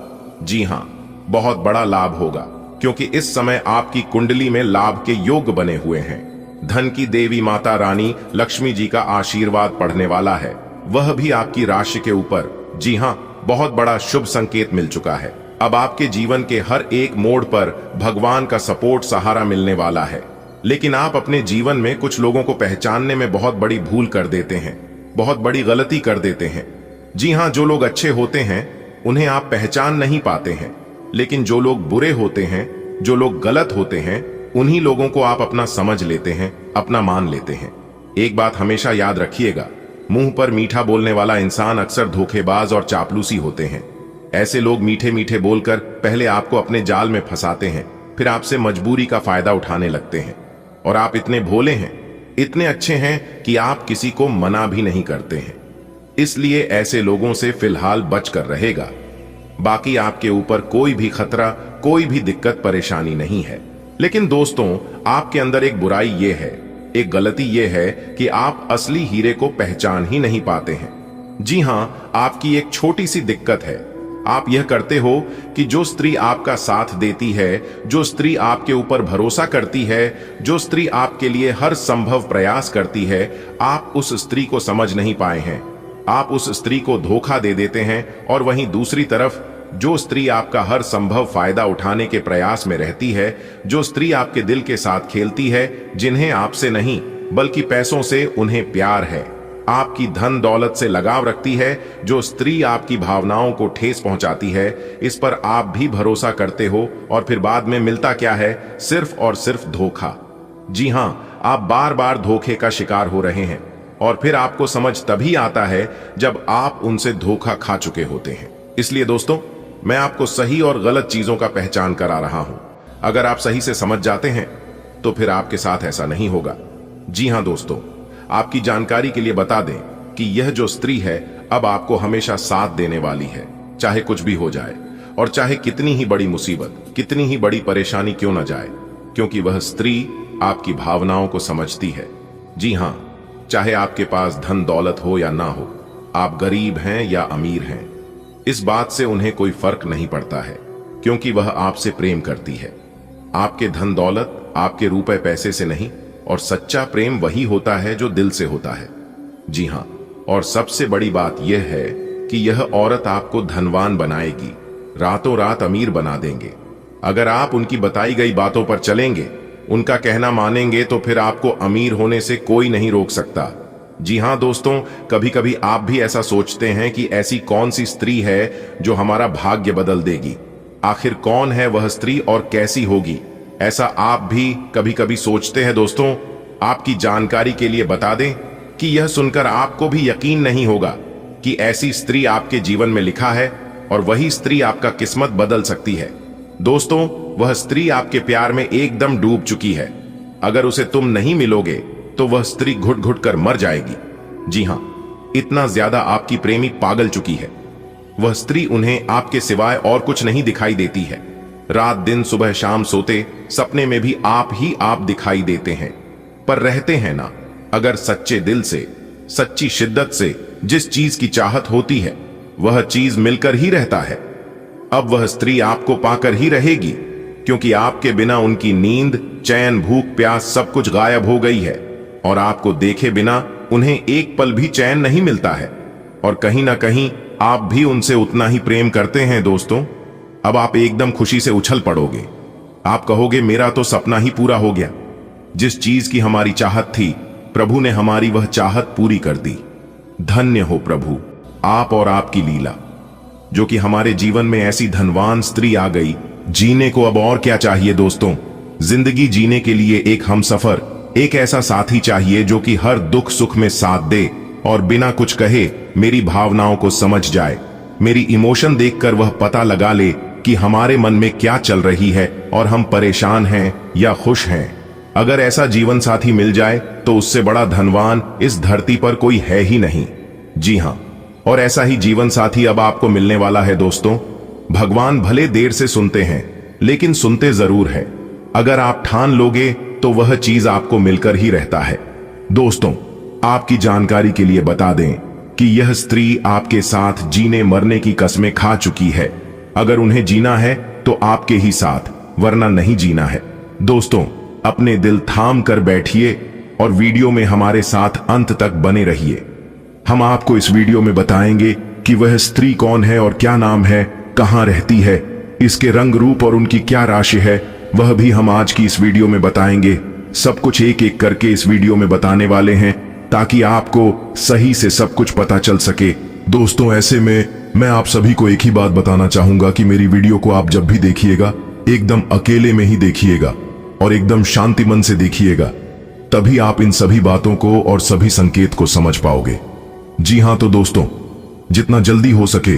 जी हां, बहुत बड़ा लाभ होगा, क्योंकि इस समय आपकी कुंडली में लाभ के योग बने हुए हैं। धन की देवी माता रानी लक्ष्मी जी का आशीर्वाद पढ़ने वाला है, वह भी आपकी राशि के ऊपर। जी हां, बहुत बड़ा शुभ संकेत मिल चुका है। अब आपके जीवन के हर एक मोड़ पर भगवान का सपोर्ट, सहारा मिलने वाला है। लेकिन आप अपने जीवन में कुछ लोगों को पहचानने में बहुत बड़ी भूल कर देते हैं, बहुत बड़ी गलती कर देते हैं। जी हां, जो लोग अच्छे होते हैं उन्हें आप पहचान नहीं पाते हैं, लेकिन जो लोग बुरे होते हैं, जो लोग गलत होते हैं, उन्हीं लोगों को आप अपना समझ लेते हैं, अपना मान लेते हैं। एक बात हमेशा याद रखिएगा, मुंह पर मीठा बोलने वाला इंसान अक्सर धोखेबाज और चापलूसी होते हैं। ऐसे लोग मीठे मीठे बोलकर पहले आपको अपने जाल में फंसाते हैं, फिर आपसे मजबूरी का फायदा उठाने लगते हैं। और आप इतने भोले हैं, इतने अच्छे हैं कि आप किसी को मना भी नहीं करते हैं। इसलिए ऐसे लोगों से फिलहाल बचकर रहेगा। बाकी आपके ऊपर कोई भी खतरा, कोई भी दिक्कत परेशानी नहीं है। लेकिन दोस्तों, आपके अंदर एक बुराई ये है, एक गलती ये है कि आप असली हीरे को पहचान ही नहीं पाते हैं। जी हां, आपकी एक छोटी सी दिक्कत है। आप यह करते हो कि जो स्त्री आपका साथ देती है, जो स्त्री आपके ऊपर भरोसा करती है, जो स्त्री आपके लिए हर संभव प्रयास करती है, आप उस स्त्री को समझ नहीं पाए हैं। आप उस स्त्री को धोखा दे देते हैं। और वहीं दूसरी तरफ जो स्त्री आपका हर संभव फायदा उठाने के प्रयास में रहती है, जो स्त्री आपके दिल के साथ खेलती है, जिन्हें आपसे नहीं बल्कि पैसों से उन्हें प्यार है, आपकी धन दौलत से लगाव रखती है, जो स्त्री आपकी भावनाओं को ठेस पहुंचाती है, इस पर आप भी भरोसा करते हो और फिर बाद में मिलता क्या है? सिर्फ और सिर्फ धोखा। जी हां, आप बार बार धोखे का शिकार हो रहे हैं और फिर आपको समझ तभी आता है जब आप उनसे धोखा खा चुके होते हैं। इसलिए दोस्तों, मैं आपको सही और गलत चीजों का पहचान करा रहा हूं। अगर आप सही से समझ जाते हैं तो फिर आपके साथ ऐसा नहीं होगा। जी हां दोस्तों, आपकी जानकारी के लिए बता दें कि यह जो स्त्री है अब आपको हमेशा साथ देने वाली है, चाहे कुछ भी हो जाए और चाहे कितनी ही बड़ी मुसीबत, कितनी ही बड़ी परेशानी क्यों न जाए, क्योंकि वह स्त्री आपकी भावनाओं को समझती है। जी हां, चाहे आपके पास धन दौलत हो या ना हो, आप गरीब हैं या अमीर हैं, इस बात से उन्हें कोई फर्क नहीं पड़ता है, क्योंकि वह आपसे प्रेम करती है। आपके धन दौलत, आपके रुपए पैसे से नहीं, और सच्चा प्रेम वही होता है जो दिल से होता है। जी हां, और सबसे बड़ी बात यह है कि यह औरत आपको धनवान बनाएगी, रातों रात अमीर बना देंगे। अगर आप उनकी बताई गई बातों पर चलेंगे, उनका कहना मानेंगे, तो फिर आपको अमीर होने से कोई नहीं रोक सकता। जी हां दोस्तों, कभी कभी आप भी ऐसा सोचते हैं कि ऐसी कौन सी स्त्री है जो हमारा भाग्य बदल देगी। आखिर कौन है वह स्त्री और कैसी होगी, ऐसा आप भी कभी कभी सोचते हैं। दोस्तों, आपकी जानकारी के लिए बता दें कि यह सुनकर आपको भी यकीन नहीं होगा कि ऐसी स्त्री आपके जीवन में लिखा है और वही स्त्री आपका किस्मत बदल सकती है। दोस्तों, वह स्त्री आपके प्यार में एकदम डूब चुकी है। अगर उसे तुम नहीं मिलोगे तो वह स्त्री घुट घुट कर मर जाएगी। जी हां, इतना ज्यादा आपकी प्रेमी पागल चुकी है। वह स्त्री उन्हें आपके सिवाय और कुछ नहीं दिखाई देती है। रात दिन सुबह शाम सोते सपने में भी आप ही आप दिखाई देते हैं, पर रहते हैं ना। अगर सच्चे दिल से, सच्ची शिद्दत से जिस चीज की चाहत होती है, वह चीज मिलकर ही रहता है। अब वह स्त्री आपको पाकर ही रहेगी, क्योंकि आपके बिना उनकी नींद, चैन, भूख, प्यास सब कुछ गायब हो गई है और आपको देखे बिना उन्हें एक पल भी चैन नहीं मिलता है। और कहीं ना कहीं आप भी उनसे उतना ही प्रेम करते हैं। दोस्तों, अब आप एकदम खुशी से उछल पड़ोगे। आप कहोगे, मेरा तो सपना ही पूरा हो गया। जिस चीज की हमारी चाहत थी, प्रभु ने हमारी वह चाहत पूरी कर दी। धन्य हो प्रभु, आप और आपकी लीला, जो कि हमारे जीवन में ऐसी धनवान स्त्री आ गई। जीने को अब और क्या चाहिए दोस्तों? जिंदगी जीने के लिए एक हमसफर, एक ऐसा साथी चाहिए जो कि हर दुख सुख में साथ दे और बिना कुछ कहे मेरी भावनाओं को समझ जाए। मेरी इमोशन देखकर वह पता लगा ले कि हमारे मन में क्या चल रही है और हम परेशान हैं या खुश हैं। अगर ऐसा जीवन साथी मिल जाए तो उससे बड़ा धनवान इस धरती पर कोई है ही नहीं। जी हां, और ऐसा ही जीवन साथी अब आपको मिलने वाला है दोस्तों। भगवान भले देर से सुनते हैं, लेकिन सुनते जरूर है। अगर आप ठान लोगे तो वह चीज आपको मिलकर ही रहता है। दोस्तों, आपकी जानकारी के लिए बता दें कि यह स्त्री आपके साथ जीने मरने की कस्में खा चुकी है। अगर उन्हें जीना है तो आपके ही साथ, वरना नहीं जीना है। दोस्तों, अपने दिल थाम कर बैठिए और वीडियो में हमारे साथ अंत तक बने रहिए। हम आपको इस वीडियो में बताएंगे कि वह स्त्री कौन है और क्या नाम है, कहां रहती है, इसके रंग रूप और उनकी क्या राशि है, वह भी हम आज की इस वीडियो में बताएंगे। सब कुछ एक एक करके इस वीडियो में बताने वाले हैं, ताकि आपको सही से सब कुछ पता चल सके। दोस्तों, ऐसे में मैं आप सभी को एक ही बात बताना चाहूंगा कि मेरी वीडियो को आप जब भी देखिएगा, एकदम अकेले में ही देखिएगा और एकदम शांति मन से देखिएगा, तभी आप इन सभी बातों को और सभी संकेत को समझ पाओगे। जी हां, तो दोस्तों, जितना जल्दी हो सके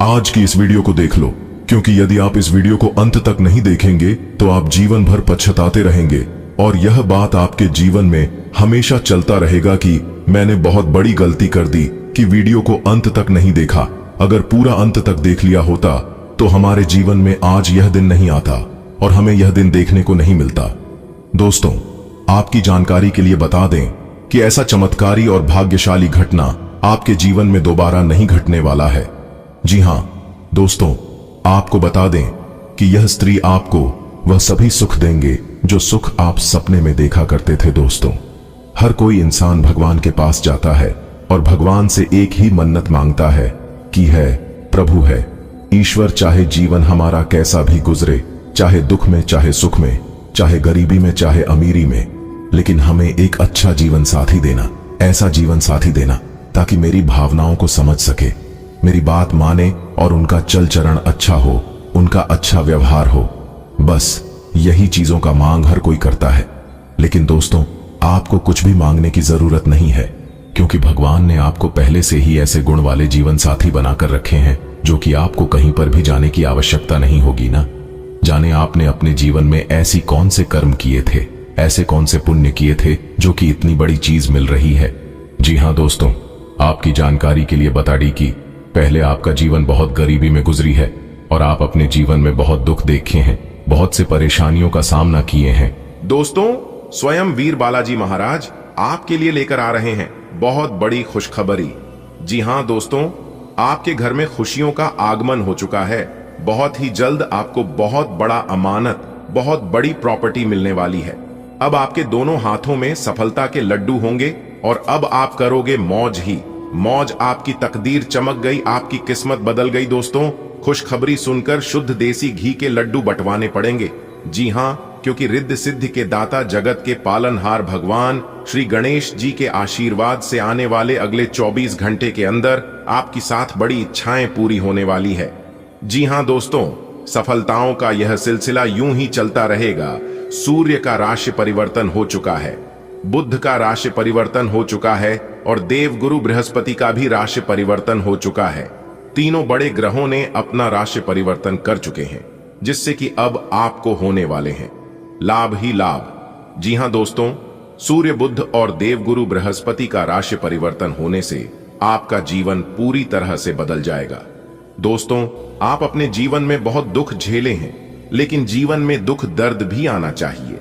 आज की इस वीडियो को देख लो, क्योंकि यदि आप इस वीडियो को अंत तक नहीं देखेंगे तो आप जीवन भर पछताते रहेंगे और यह बात आपके जीवन में हमेशा चलता रहेगा कि मैंने बहुत बड़ी गलती कर दी कि वीडियो को अंत तक नहीं देखा। अगर पूरा अंत तक देख लिया होता तो हमारे जीवन में आज यह दिन नहीं आता और हमें यह दिन देखने को नहीं मिलता। दोस्तों, आपकी जानकारी के लिए बता दें कि ऐसा चमत्कारी और भाग्यशाली घटना आपके जीवन में दोबारा नहीं घटने वाला है। जी हां, दोस्तों, आपको बता दें कि यह स्त्री आपको वह सभी सुख देंगे जो सुख आप सपने में देखा करते थे। दोस्तों, हर कोई इंसान भगवान के पास जाता है और भगवान से एक ही मन्नत मांगता है कि है प्रभु है ईश्वर, चाहे जीवन हमारा कैसा भी गुजरे, चाहे दुख में, चाहे सुख में, चाहे गरीबी में, चाहे अमीरी में, लेकिन हमें एक अच्छा जीवन साथी देना, ऐसा जीवन साथी देना ताकि मेरी भावनाओं को समझ सके, मेरी बात माने और उनका चल चरण अच्छा हो, उनका अच्छा व्यवहार हो। बस यही चीजों का मांग हर कोई करता है। लेकिन दोस्तों, आपको कुछ भी मांगने की जरूरत नहीं है, क्योंकि भगवान ने आपको पहले से ही ऐसे गुण वाले जीवन साथी बनाकर रखे हैं जो कि आपको कहीं पर भी जाने की आवश्यकता नहीं होगी ना। जाने आपने अपने जीवन में ऐसी कौन से कर्म किए थे, ऐसे कौन से पुण्य किए थे जो कि इतनी बड़ी चीज मिल रही है। जी हाँ दोस्तों, आपकी जानकारी के लिए बता दी कि पहले आपका जीवन बहुत गरीबी में गुजरी है और आप अपने जीवन में बहुत दुख देखे हैं, बहुत से परेशानियों का सामना किए हैं। दोस्तों, स्वयं वीर बालाजी महाराज आपके लिए लेकर आ रहे हैं बहुत बड़ी खुशखबरी। जी हाँ दोस्तों, आपके घर में खुशियों का आगमन हो चुका है। बहुत ही जल्द आपको बहुत बड़ा अमानत, बहुत बड़ी प्रॉपर्टी मिलने वाली है। अब आपके दोनों हाथों में सफलता के लड्डू होंगे और अब आप करोगे मौज ही मौज। आपकी तकदीर चमक गई, आपकी किस्मत बदल गई। दोस्तों, खुशखबरी सुनकर शुद्ध देसी घी के लड्डू बंटवाने पड़ेंगे। जी हाँ, क्योंकि रिद्ध सिद्धि के दाता, जगत के पालनहार भगवान श्री गणेश जी के आशीर्वाद से आने वाले अगले 24 घंटे के अंदर आपकी 7 बड़ी इच्छाएं पूरी होने वाली है। जी हाँ दोस्तों, सफलताओं का यह सिलसिला यूं ही चलता रहेगा। सूर्य का राशि परिवर्तन हो चुका है, बुध का राशि परिवर्तन हो चुका है और देवगुरु बृहस्पति का भी राशि परिवर्तन हो चुका है। तीनों बड़े ग्रहों ने अपना राशि परिवर्तन कर चुके हैं, जिससे कि अब आपको होने वाले हैं लाभ ही लाभ। जी हाँ दोस्तों, सूर्य, बुध और देवगुरु बृहस्पति का राशि परिवर्तन होने से आपका जीवन पूरी तरह से बदल जाएगा। दोस्तों, आप अपने जीवन में बहुत दुख झेले हैं, लेकिन जीवन में दुख दर्द भी आना चाहिए।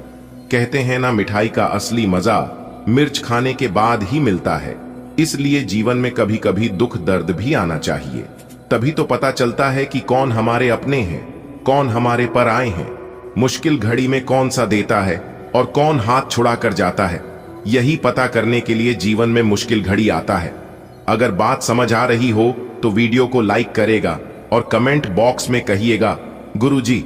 कहते हैं ना, मिठाई का असली मजा मिर्च खाने के बाद ही मिलता है। इसलिए जीवन में कभी कभी दुख दर्द भी आना चाहिए। तभी तो पता चलता है कि कौन हमारे अपने हैं, कौन हमारे पर आए हैं, मुश्किल घड़ी में कौन सा देता है और कौन हाथ छुड़ा कर जाता है। यही पता करने के लिए जीवन में मुश्किल घड़ी आता है। अगर बात समझ आ रही हो तो वीडियो को लाइक करेगा और कमेंट बॉक्स में कहिएगा, गुरुजी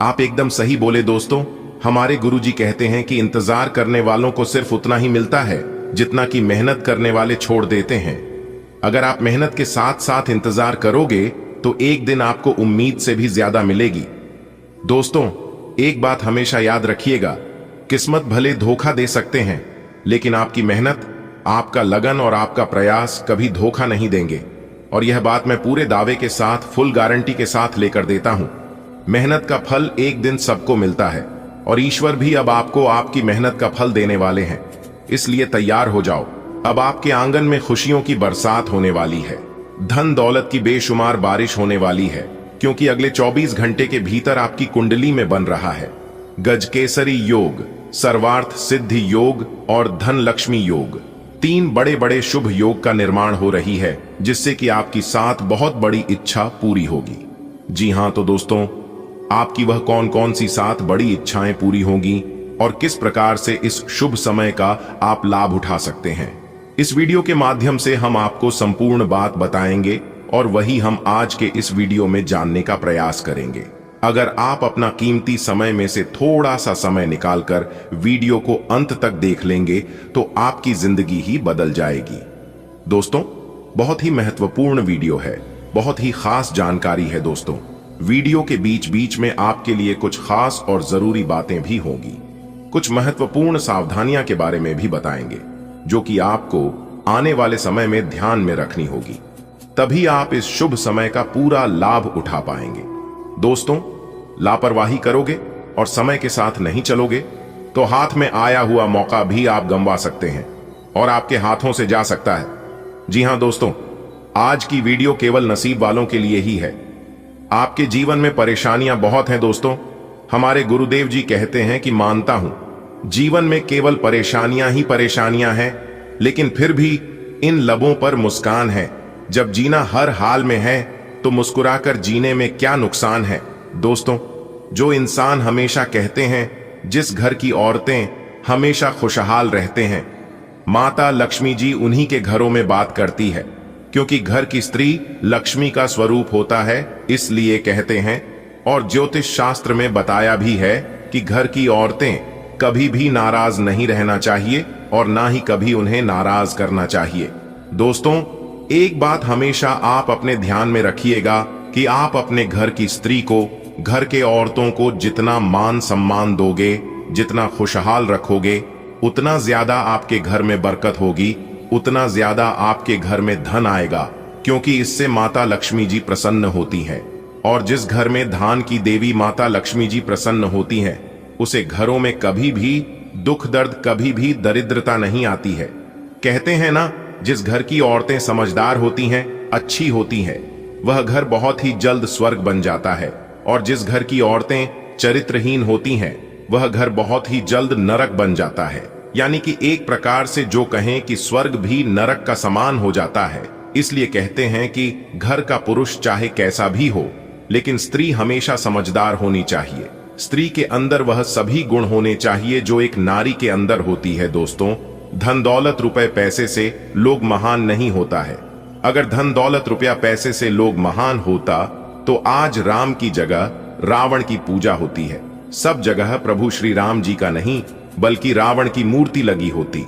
आप एकदम सही बोले। दोस्तों, हमारे गुरुजी कहते हैं कि इंतजार करने वालों को सिर्फ उतना ही मिलता है जितना कि मेहनत करने वाले छोड़ देते हैं। अगर आप मेहनत के साथ साथ इंतजार करोगे तो एक दिन आपको उम्मीद से भी ज्यादा मिलेगी। दोस्तों, एक बात हमेशा याद रखिएगा, किस्मत भले धोखा दे सकते हैं, लेकिन आपकी मेहनत, आपका लगन और आपका प्रयास कभी धोखा नहीं देंगे। और यह बात मैं पूरे दावे के साथ, फुल गारंटी के साथ लेकर देता हूं। मेहनत का फल एक दिन सबको मिलता है और ईश्वर भी अब आपको आपकी मेहनत का फल देने वाले हैं। इसलिए तैयार हो जाओ, अब आपके आंगन में खुशियों की बरसात होने वाली है, धन दौलत की बेशुमार बारिश होने वाली है, क्योंकि अगले 24 घंटे के भीतर आपकी कुंडली में बन रहा है गजकेसरी योग, सर्वार्थ सिद्धि योग और धन लक्ष्मी योग। 3 बड़े बड़े शुभ योग का निर्माण हो रही है, जिससे कि आपकी 7 बहुत बड़ी इच्छा पूरी होगी। जी हाँ, तो दोस्तों, आपकी वह कौन कौन सी 7 बड़ी इच्छाएं पूरी होंगी और किस प्रकार से इस शुभ समय का आप लाभ उठा सकते हैं, इस वीडियो के माध्यम से हम आपको संपूर्ण बात बताएंगे और वही हम आज के इस वीडियो में जानने का प्रयास करेंगे। अगर आप अपना कीमती समय में से थोड़ा सा समय निकालकर वीडियो को अंत तक देख लेंगे तो आपकी जिंदगी ही बदल जाएगी। दोस्तों, बहुत ही महत्वपूर्ण वीडियो है, बहुत ही खास जानकारी है। दोस्तों, वीडियो के बीच बीच में आपके लिए कुछ खास और जरूरी बातें भी होंगी, कुछ महत्वपूर्ण सावधानियां के बारे में भी बताएंगे, जो कि आपको आने वाले समय में ध्यान में रखनी होगी। तभी आप इस शुभ समय का पूरा लाभ उठा पाएंगे। दोस्तों, लापरवाही करोगे और समय के साथ नहीं चलोगे तो हाथ में आया हुआ मौका भी आप गंवा सकते हैं और आपके हाथों से जा सकता है। जी हां दोस्तों, आज की वीडियो केवल नसीब वालों के लिए ही है। आपके जीवन में परेशानियां बहुत हैं दोस्तों। हमारे गुरुदेव जी कहते हैं कि मानता हूं जीवन में केवल परेशानियां ही परेशानियां हैं, लेकिन फिर भी इन लबों पर मुस्कान है। जब जीना हर हाल में है तो मुस्कुराकर जीने में क्या नुकसान है। दोस्तों, जो इंसान हमेशा कहते हैं जिस घर की औरतें हमेशा खुशहाल रहते हैं, माता लक्ष्मी जी उन्हीं के घरों में बात करती है, क्योंकि घर की स्त्री लक्ष्मी का स्वरूप होता है, इसलिए कहते हैं। और ज्योतिष शास्त्र में बताया भी है कि घर की औरतें कभी भी नाराज नहीं रहना चाहिए और ना ही कभी उन्हें नाराज करना चाहिए। दोस्तों, एक बात हमेशा आप अपने ध्यान में रखिएगा कि आप अपने घर की स्त्री को, घर के औरतों को जितना मान सम्मान दोगे, जितना खुशहाल रखोगे, उतना ज्यादा आपके घर में बरकत होगी, उतना ज्यादा आपके घर में धन आएगा, क्योंकि इससे माता लक्ष्मी जी प्रसन्न होती हैं। और जिस घर में धान की देवी माता लक्ष्मी जी प्रसन्न होती हैं, उसे घरों में कभी भी दुख दर्द, कभी भी दरिद्रता नहीं आती है। कहते हैं ना, जिस घर की औरतें समझदार होती हैं, अच्छी होती हैं, वह घर बहुत ही जल्द स्वर्ग बन जाता है। और जिस घर की औरतें चरित्रहीन होती हैं, वह घर बहुत ही जल्द नरक बन जाता है। यानी कि एक प्रकार से जो कहें कि स्वर्ग भी नरक का समान हो जाता है। इसलिए कहते हैं कि घर का पुरुष चाहे कैसा भी हो, लेकिन स्त्री हमेशा समझदार होनी चाहिए। स्त्री के अंदर वह सभी गुण होने चाहिए जो एक नारी के अंदर होती है। दोस्तों, धन दौलत रुपए पैसे से लोग महान नहीं होता है। अगर धन दौलत रुपया पैसे से लोग महान होता तो आज राम की जगह रावण की पूजा होती है। सब जगह प्रभु श्री राम जी का नहीं, बल्कि रावण की मूर्ति लगी होती।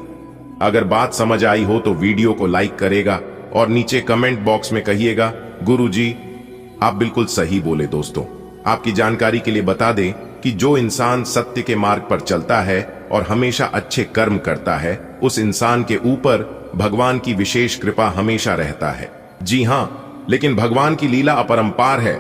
अगर बात समझ आई हो तो वीडियो को लाइक करेगा और नीचे कमेंट बॉक्स में कहिएगा, गुरुजी आप बिल्कुल सही बोले। दोस्तों, आपकी जानकारी के लिए बता दें कि जो इंसान सत्य के मार्ग पर चलता है और हमेशा अच्छे कर्म करता है, उस इंसान के ऊपर भगवान की विशेष कृपा हमेशा रहता है। जी हाँ, लेकिन भगवान की लीला अपरंपार है।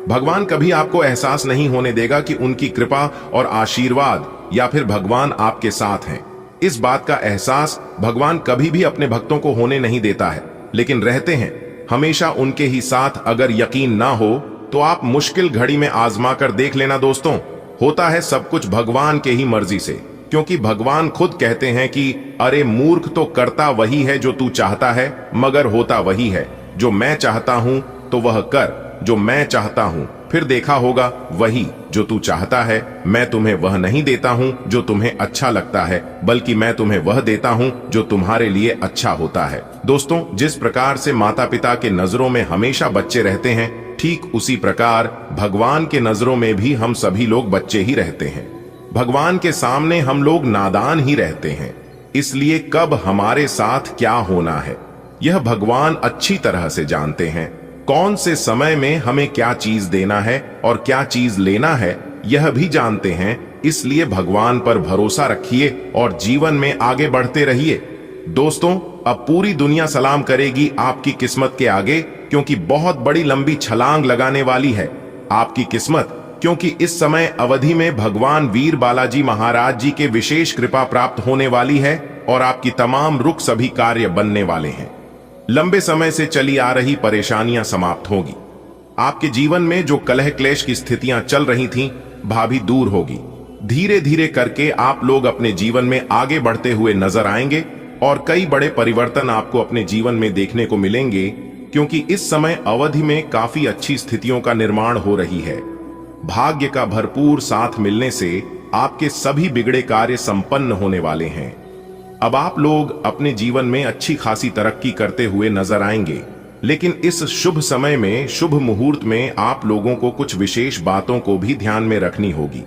भगवान कभी आपको एहसास नहीं होने देगा कि उनकी कृपा और आशीर्वाद या फिर भगवान आपके साथ हैं। इस बात का एहसास भगवान कभी भी अपने भक्तों को होने नहीं देता है, लेकिन रहते हैं हमेशा उनके ही साथ। अगर यकीन ना हो तो आप मुश्किल घड़ी में आजमा कर देख लेना। दोस्तों, होता है सब कुछ भगवान के ही मर्जी से, क्योंकि भगवान खुद कहते हैं कि अरे मूर्ख, तो करता वही है जो तू चाहता है, मगर होता वही है। जो मैं चाहता हूं तो वह कर, जो मैं चाहता हूं, फिर देखा होगा वही जो तू चाहता है। मैं तुम्हें वह नहीं देता हूं जो तुम्हें अच्छा लगता है, बल्कि मैं तुम्हें वह देता हूं जो तुम्हारे लिए अच्छा होता है। दोस्तों, जिस प्रकार से माता पिता के नजरों में हमेशा बच्चे रहते हैं, ठीक उसी प्रकार भगवान के नजरों में भी हम सभी लोग बच्चे ही रहते हैं। भगवान के सामने हम लोग नादान ही रहते हैं। इसलिए कब हमारे साथ क्या होना है, यह भगवान अच्छी तरह से जानते हैं। कौन से समय में हमें क्या चीज देना है और क्या चीज लेना है, यह भी जानते हैं। इसलिए भगवान पर भरोसा रखिए और जीवन में आगे बढ़ते रहिए। दोस्तों, अब पूरी दुनिया सलाम करेगी आपकी किस्मत के आगे, क्योंकि बहुत बड़ी लंबी छलांग लगाने वाली है आपकी किस्मत। क्योंकि इस समय अवधि में भगवान वीर बालाजी महाराज जी के विशेष कृपा प्राप्त होने वाली है और आपकी तमाम रुक सभी कार्य बनने वाले हैं। लंबे समय से चली आ रही परेशानियां समाप्त होगी। आपके जीवन में जो कलह क्लेश की स्थितियां चल रही थीं, भाभी दूर होगी। धीरे धीरे करके आप लोग अपने जीवन में आगे बढ़ते हुए नजर आएंगे और कई बड़े परिवर्तन आपको अपने जीवन में देखने को मिलेंगे, क्योंकि इस समय अवधि में काफी अच्छी स्थितियों का निर्माण हो रही है। भाग्य का भरपूर साथ मिलने से आपके सभी बिगड़े कार्य संपन्न होने वाले हैं। अब आप लोग अपने जीवन में अच्छी खासी तरक्की करते हुए नजर आएंगे। लेकिन इस शुभ समय में, शुभ मुहूर्त में आप लोगों को कुछ विशेष बातों को भी ध्यान में रखनी होगी।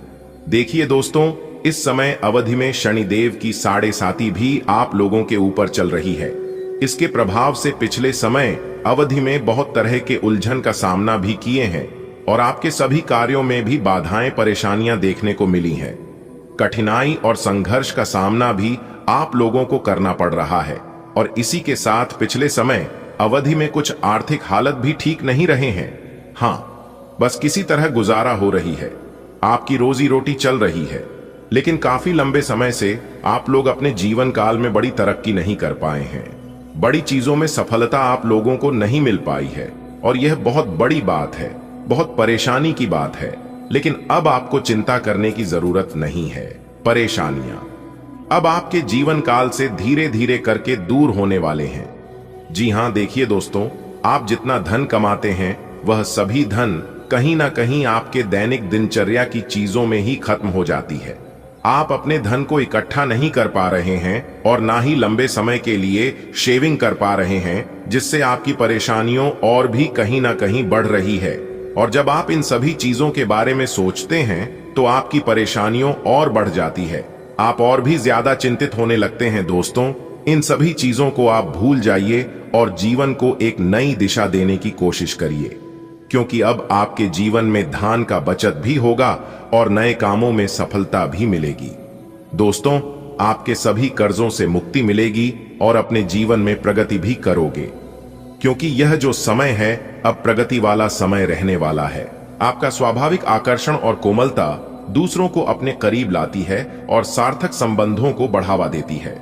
देखिए दोस्तों, इस समय अवधि में शनिदेव की 7.5 भी आप लोगों के ऊपर चल रही है। इसके प्रभाव से पिछले समय अवधि में बहुत तरह के उलझन का सामना भी किए हैं और आपके सभी कार्यों में भी बाधाएं, परेशानियां देखने को मिली हैं। कठिनाई और संघर्ष का सामना भी आप लोगों को करना पड़ रहा है। और इसी के साथ पिछले समय अवधि में कुछ आर्थिक हालत भी ठीक नहीं रहे हैं। हाँ, बस किसी तरह गुजारा हो रही है, आपकी रोजी रोटी चल रही है। लेकिन काफी लंबे समय से आप लोग अपने जीवन काल में बड़ी तरक्की नहीं कर पाए हैं। बड़ी चीजों में सफलता आप लोगों को नहीं मिल पाई है और यह बहुत बड़ी बात है, बहुत परेशानी की बात है। लेकिन अब आपको चिंता करने की जरूरत नहीं है। परेशानियां अब आपके जीवन काल से धीरे धीरे करके दूर होने वाले हैं। जी हां, देखिए दोस्तों, आप जितना धन कमाते हैं वह सभी धन कहीं ना कहीं आपके दैनिक दिनचर्या की चीजों में ही खत्म हो जाती है। आप अपने धन को इकट्ठा नहीं कर पा रहे हैं और ना ही लंबे समय के लिए शेविंग कर पा रहे हैं, जिससे आपकी परेशानियों और भी कहीं ना कहीं बढ़ रही है। और जब आप इन सभी चीजों के बारे में सोचते हैं तो आपकी परेशानियों और बढ़ जाती है। आप और भी ज्यादा चिंतित होने लगते हैं। दोस्तों, इन सभी चीजों को आप भूल जाइए और जीवन को एक नई दिशा देने की कोशिश करिए, क्योंकि अब आपके जीवन में धन का बचत भी होगा और नए कामों में सफलता भी मिलेगी। दोस्तों, आपके सभी कर्जों से मुक्ति मिलेगी और अपने जीवन में प्रगति भी करोगे, क्योंकि यह जो समय है अब प्रगति वाला समय रहने वाला है। आपका स्वाभाविक आकर्षण और कोमलता दूसरों को अपने करीब लाती है और सार्थक संबंधों को बढ़ावा देती है।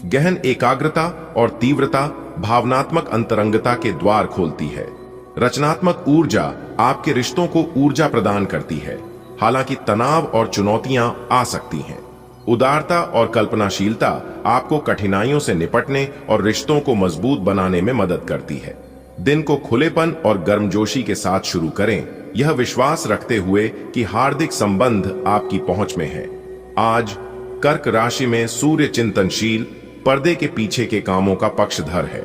गहन एकाग्रता और तीव्रता भावनात्मक अंतरंगता के द्वार खोलती है। रचनात्मक ऊर्जा आपके रिश्तों को ऊर्जा प्रदान करती है, हालांकि तनाव और चुनौतियां आ सकती हैं। उदारता और कल्पनाशीलता आपको कठिनाइयों से निपटने और रिश्तों को मजबूत बनाने में मदद करती है। दिन को खुलेपन और गर्मजोशी के साथ शुरू करें, यह विश्वास रखते हुए कि हार्दिक संबंध आपकी पहुंच में है। आज कर्क राशि में सूर्य चिंतनशील पर्दे के पीछे के कामों का पक्षधर है।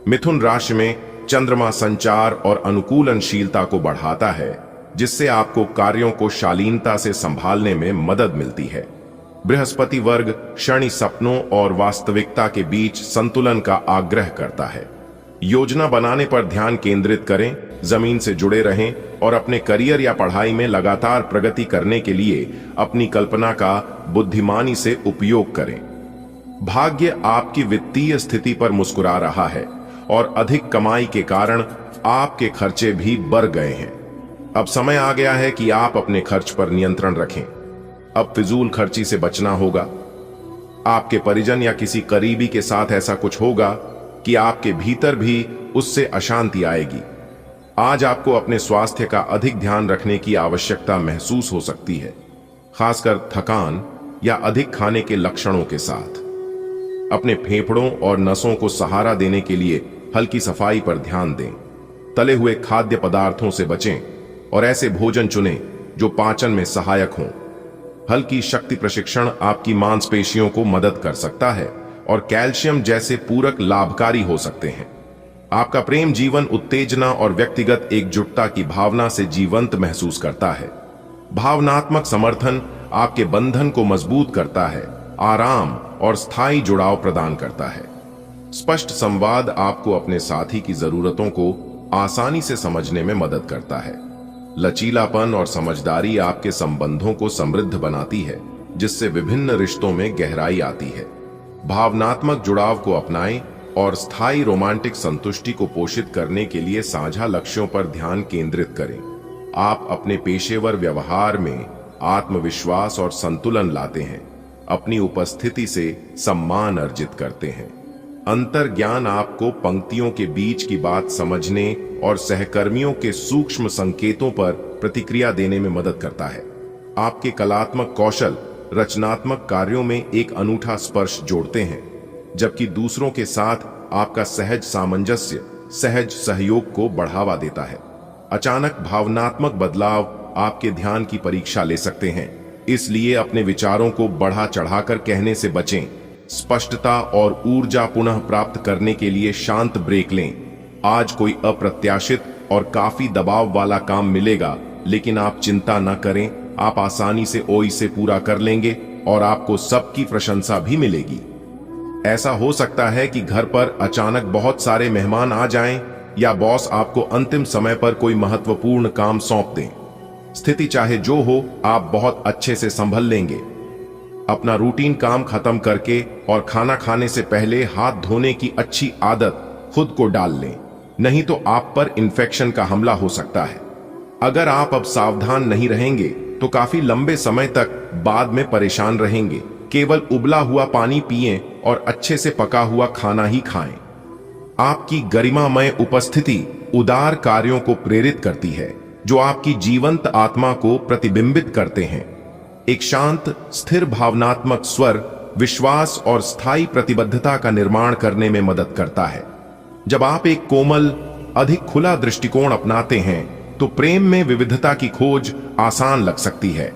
मिथुन राशि में चंद्रमा संचार और अनुकूलनशीलता को बढ़ाता है, जिससे आपको कार्यों को शालीनता से संभालने में मदद मिलती है। बृहस्पति वर्ग क्षणिक सपनों और वास्तविकता के बीच संतुलन का आग्रह करता है। योजना बनाने पर ध्यान केंद्रित करें, जमीन से जुड़े रहें और अपने करियर या पढ़ाई में लगातार प्रगति करने के लिए अपनी कल्पना का बुद्धिमानी से उपयोग करें। भाग्य आपकी वित्तीय स्थिति पर मुस्कुरा रहा है और अधिक कमाई के कारण आपके खर्चे भी बढ़ गए हैं। अब समय आ गया है कि आप अपने खर्च पर नियंत्रण रखें। अब फिजूल खर्ची से बचना होगा। आपके परिजन या किसी करीबी के साथ ऐसा कुछ होगा कि आपके भीतर भी उससे अशांति आएगी। आज आपको अपने स्वास्थ्य का अधिक ध्यान रखने की आवश्यकता महसूस हो सकती है, खासकर थकान या अधिक खाने के लक्षणों के साथ। अपने फेफड़ों और नसों को सहारा देने के लिए हल्की सफाई पर ध्यान दें। तले हुए खाद्य पदार्थों से बचें और ऐसे भोजन चुनें जो पाचन में सहायक हों। हल्की शक्ति प्रशिक्षण आपकी मांसपेशियों को मदद कर सकता है और कैल्शियम जैसे पूरक लाभकारी हो सकते हैं। आपका प्रेम जीवन उत्तेजना और व्यक्तिगत एकजुटता की भावना से जीवंत महसूस करता है। भावनात्मक समर्थन आपके बंधन को मजबूत करता है, आराम और स्थायी जुड़ाव प्रदान करता है। स्पष्ट संवाद आपको अपने साथी की जरूरतों को आसानी से समझने में मदद करता है। लचीलापन और समझदारी आपके संबंधों को समृद्ध बनाती है, जिससे विभिन्न रिश्तों में गहराई आती है। भावनात्मक जुड़ाव को अपनाएं और स्थायी रोमांटिक संतुष्टि को पोषित करने के लिए साझा लक्ष्यों पर ध्यान केंद्रित करें। आप अपने पेशेवर व्यवहार में आत्मविश्वास और संतुलन लाते हैं, अपनी उपस्थिति से सम्मान अर्जित करते हैं। अंतर ज्ञान आपको पंक्तियों के बीच की बात समझने और सहकर्मियों के सूक्ष्म संकेतों पर प्रतिक्रिया देने में मदद करता है। आपके कलात्मक कौशल रचनात्मक कार्यों में एक अनूठा स्पर्श जोड़ते हैं, जबकि दूसरों के साथ आपका सहज सामंजस्य सहज सहयोग को बढ़ावा देता है। अचानक भावनात्मक बदलाव आपके ध्यान की परीक्षा ले सकते हैं, इसलिए अपने विचारों को बढ़ा चढ़ाकर कहने से बचें। स्पष्टता और ऊर्जा पुनः प्राप्त करने के लिए शांत ब्रेक लें। आज कोई अप्रत्याशित और काफी दबाव वाला काम मिलेगा, लेकिन आप चिंता न करें, आप आसानी से इसे पूरा कर लेंगे और आपको सबकी प्रशंसा भी मिलेगी। ऐसा हो सकता है कि घर पर अचानक बहुत सारे मेहमान आ जाएं या बॉस आपको अंतिम समय पर कोई महत्वपूर्ण काम सौंप दें। स्थिति चाहे जो हो, आप बहुत अच्छे से संभल लेंगे। अपना रूटीन काम खत्म करके और खाना खाने से पहले हाथ धोने की अच्छी आदत खुद को डाल लें, नहीं तो आप पर इन्फेक्शन का हमला हो सकता है। अगर आप अब सावधान नहीं रहेंगे तो काफी लंबे समय तक बाद में परेशान रहेंगे। केवल उबला हुआ पानी पिएं और अच्छे से पका हुआ खाना ही खाएं। आपकी गरिमामय उपस्थिति उदार कार्यों को प्रेरित करती है, जो आपकी जीवंत आत्मा को प्रतिबिंबित करते हैं। एक शांत स्थिर भावनात्मक स्वर विश्वास और स्थायी प्रतिबद्धता का निर्माण करने में मदद करता है। जब आप एक कोमल अधिक खुला दृष्टिकोण अपनाते हैं तो प्रेम में विविधता की खोज आसान लग सकती है।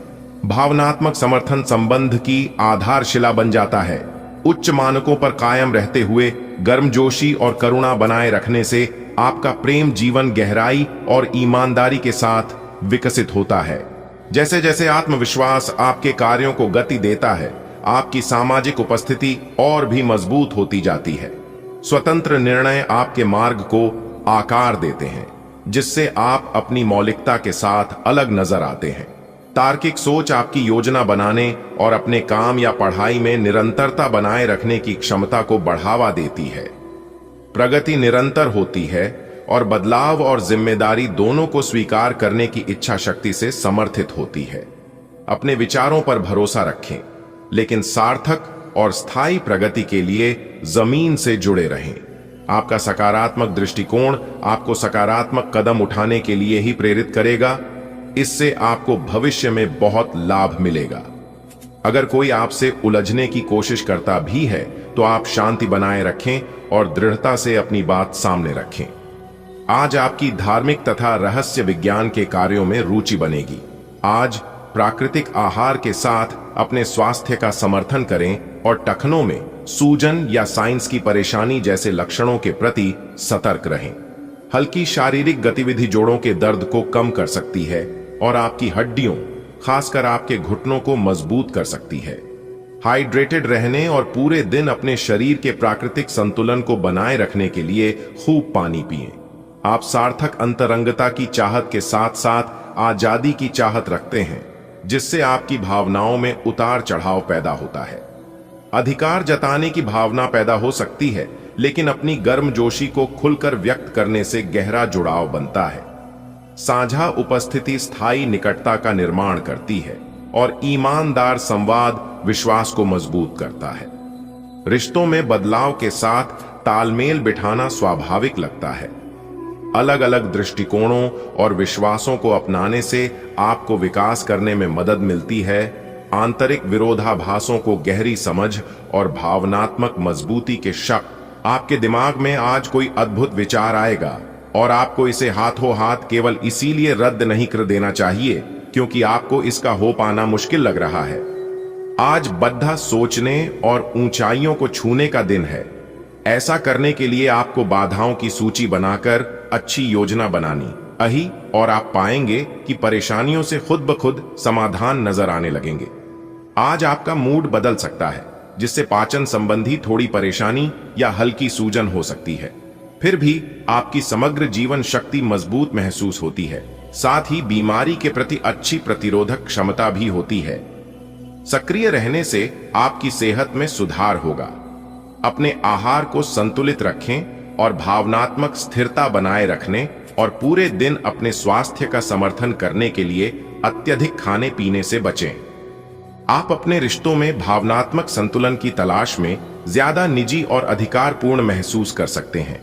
भावनात्मक समर्थन संबंध की आधारशिला बन जाता है। उच्च मानकों पर कायम रहते हुए गर्मजोशी और करुणा बनाए रखने से आपका प्रेम जीवन गहराई और ईमानदारी के साथ विकसित होता है। जैसे जैसे आत्मविश्वास आपके कार्यों को गति देता है, आपकी सामाजिक उपस्थिति और भी मजबूत होती जाती है। स्वतंत्र निर्णय आपके मार्ग को आकार देते हैं, जिससे आप अपनी मौलिकता के साथ अलग नजर आते हैं। तार्किक सोच आपकी योजना बनाने और अपने काम या पढ़ाई में निरंतरता बनाए रखने की क्षमता को बढ़ावा देती है। प्रगति निरंतर होती है और बदलाव और जिम्मेदारी दोनों को स्वीकार करने की इच्छा शक्ति से समर्थित होती है। अपने विचारों पर भरोसा रखें, लेकिन सार्थक और स्थायी प्रगति के लिए जमीन से जुड़े रहें। आपका सकारात्मक दृष्टिकोण आपको सकारात्मक कदम उठाने के लिए ही प्रेरित करेगा। इससे आपको भविष्य में बहुत लाभ मिलेगा। अगर कोई आपसे उलझने की कोशिश करता भी है तो आप शांति बनाए रखें और दृढ़ता से अपनी बात सामने रखें। आज आपकी धार्मिक तथा रहस्य विज्ञान के कार्यों में रुचि बनेगी। आज प्राकृतिक आहार के साथ अपने स्वास्थ्य का समर्थन करें और टखनों में सूजन या साइंस की परेशानी जैसे लक्षणों के प्रति सतर्क रहें। हल्की शारीरिक गतिविधि जोड़ों के दर्द को कम कर सकती है और आपकी हड्डियों, खासकर आपके घुटनों को मजबूत कर सकती है। हाइड्रेटेड रहने और पूरे दिन अपने शरीर के प्राकृतिक संतुलन को बनाए रखने के लिए खूब पानी पिएं। आप सार्थक अंतरंगता की चाहत के साथ साथ आजादी की चाहत रखते हैं, जिससे आपकी भावनाओं में उतार चढ़ाव पैदा होता है। अधिकार जताने की भावना पैदा हो सकती है, लेकिन अपनी गर्मजोशी को खुलकर व्यक्त करने से गहरा जुड़ाव बनता है। साझा उपस्थिति स्थायी निकटता का निर्माण करती है और ईमानदार संवाद विश्वास को मजबूत करता है। रिश्तों में बदलाव के साथ तालमेल बिठाना स्वाभाविक लगता है। अलग अलग दृष्टिकोणों और विश्वासों को अपनाने से आपको विकास करने में मदद मिलती है। आंतरिक विरोधाभासों को गहरी समझ और भावनात्मक मजबूती के शक। आपके दिमाग में आज कोई अद्भुत विचार आएगा और आपको इसे हाथों हाथ केवल इसीलिए रद्द नहीं कर देना चाहिए क्योंकि आपको इसका हो पाना मुश्किल लग रहा है। आज बद्धा सोचने और ऊंचाइयों को छूने का दिन है। ऐसा करने के लिए आपको बाधाओं की सूची बनाकर अच्छी योजना बनानी अही और आप पाएंगे कि परेशानियों से खुद ब खुद समाधान नजर आने लगेंगे। आज आपका मूड बदल सकता है, जिससे पाचन संबंधी थोड़ी परेशानी या हल्की सूजन हो सकती है। फिर भी आपकी समग्र जीवन शक्ति मजबूत महसूस होती है। साथ ही बीमारी के प्रति अच्छी प्रतिरोधक क्षमता भी होती है। सक्रिय रहने से आपकी सेहत में सुधार होगा। अपने आहार को संतुलित रखें और भावनात्मक स्थिरता बनाए रखने और पूरे दिन अपने स्वास्थ्य का समर्थन करने के लिए अत्यधिक खाने पीने से बचें। आप अपने रिश्तों में भावनात्मक संतुलन की तलाश में ज्यादा निजी और अधिकारपूर्ण महसूस कर सकते हैं।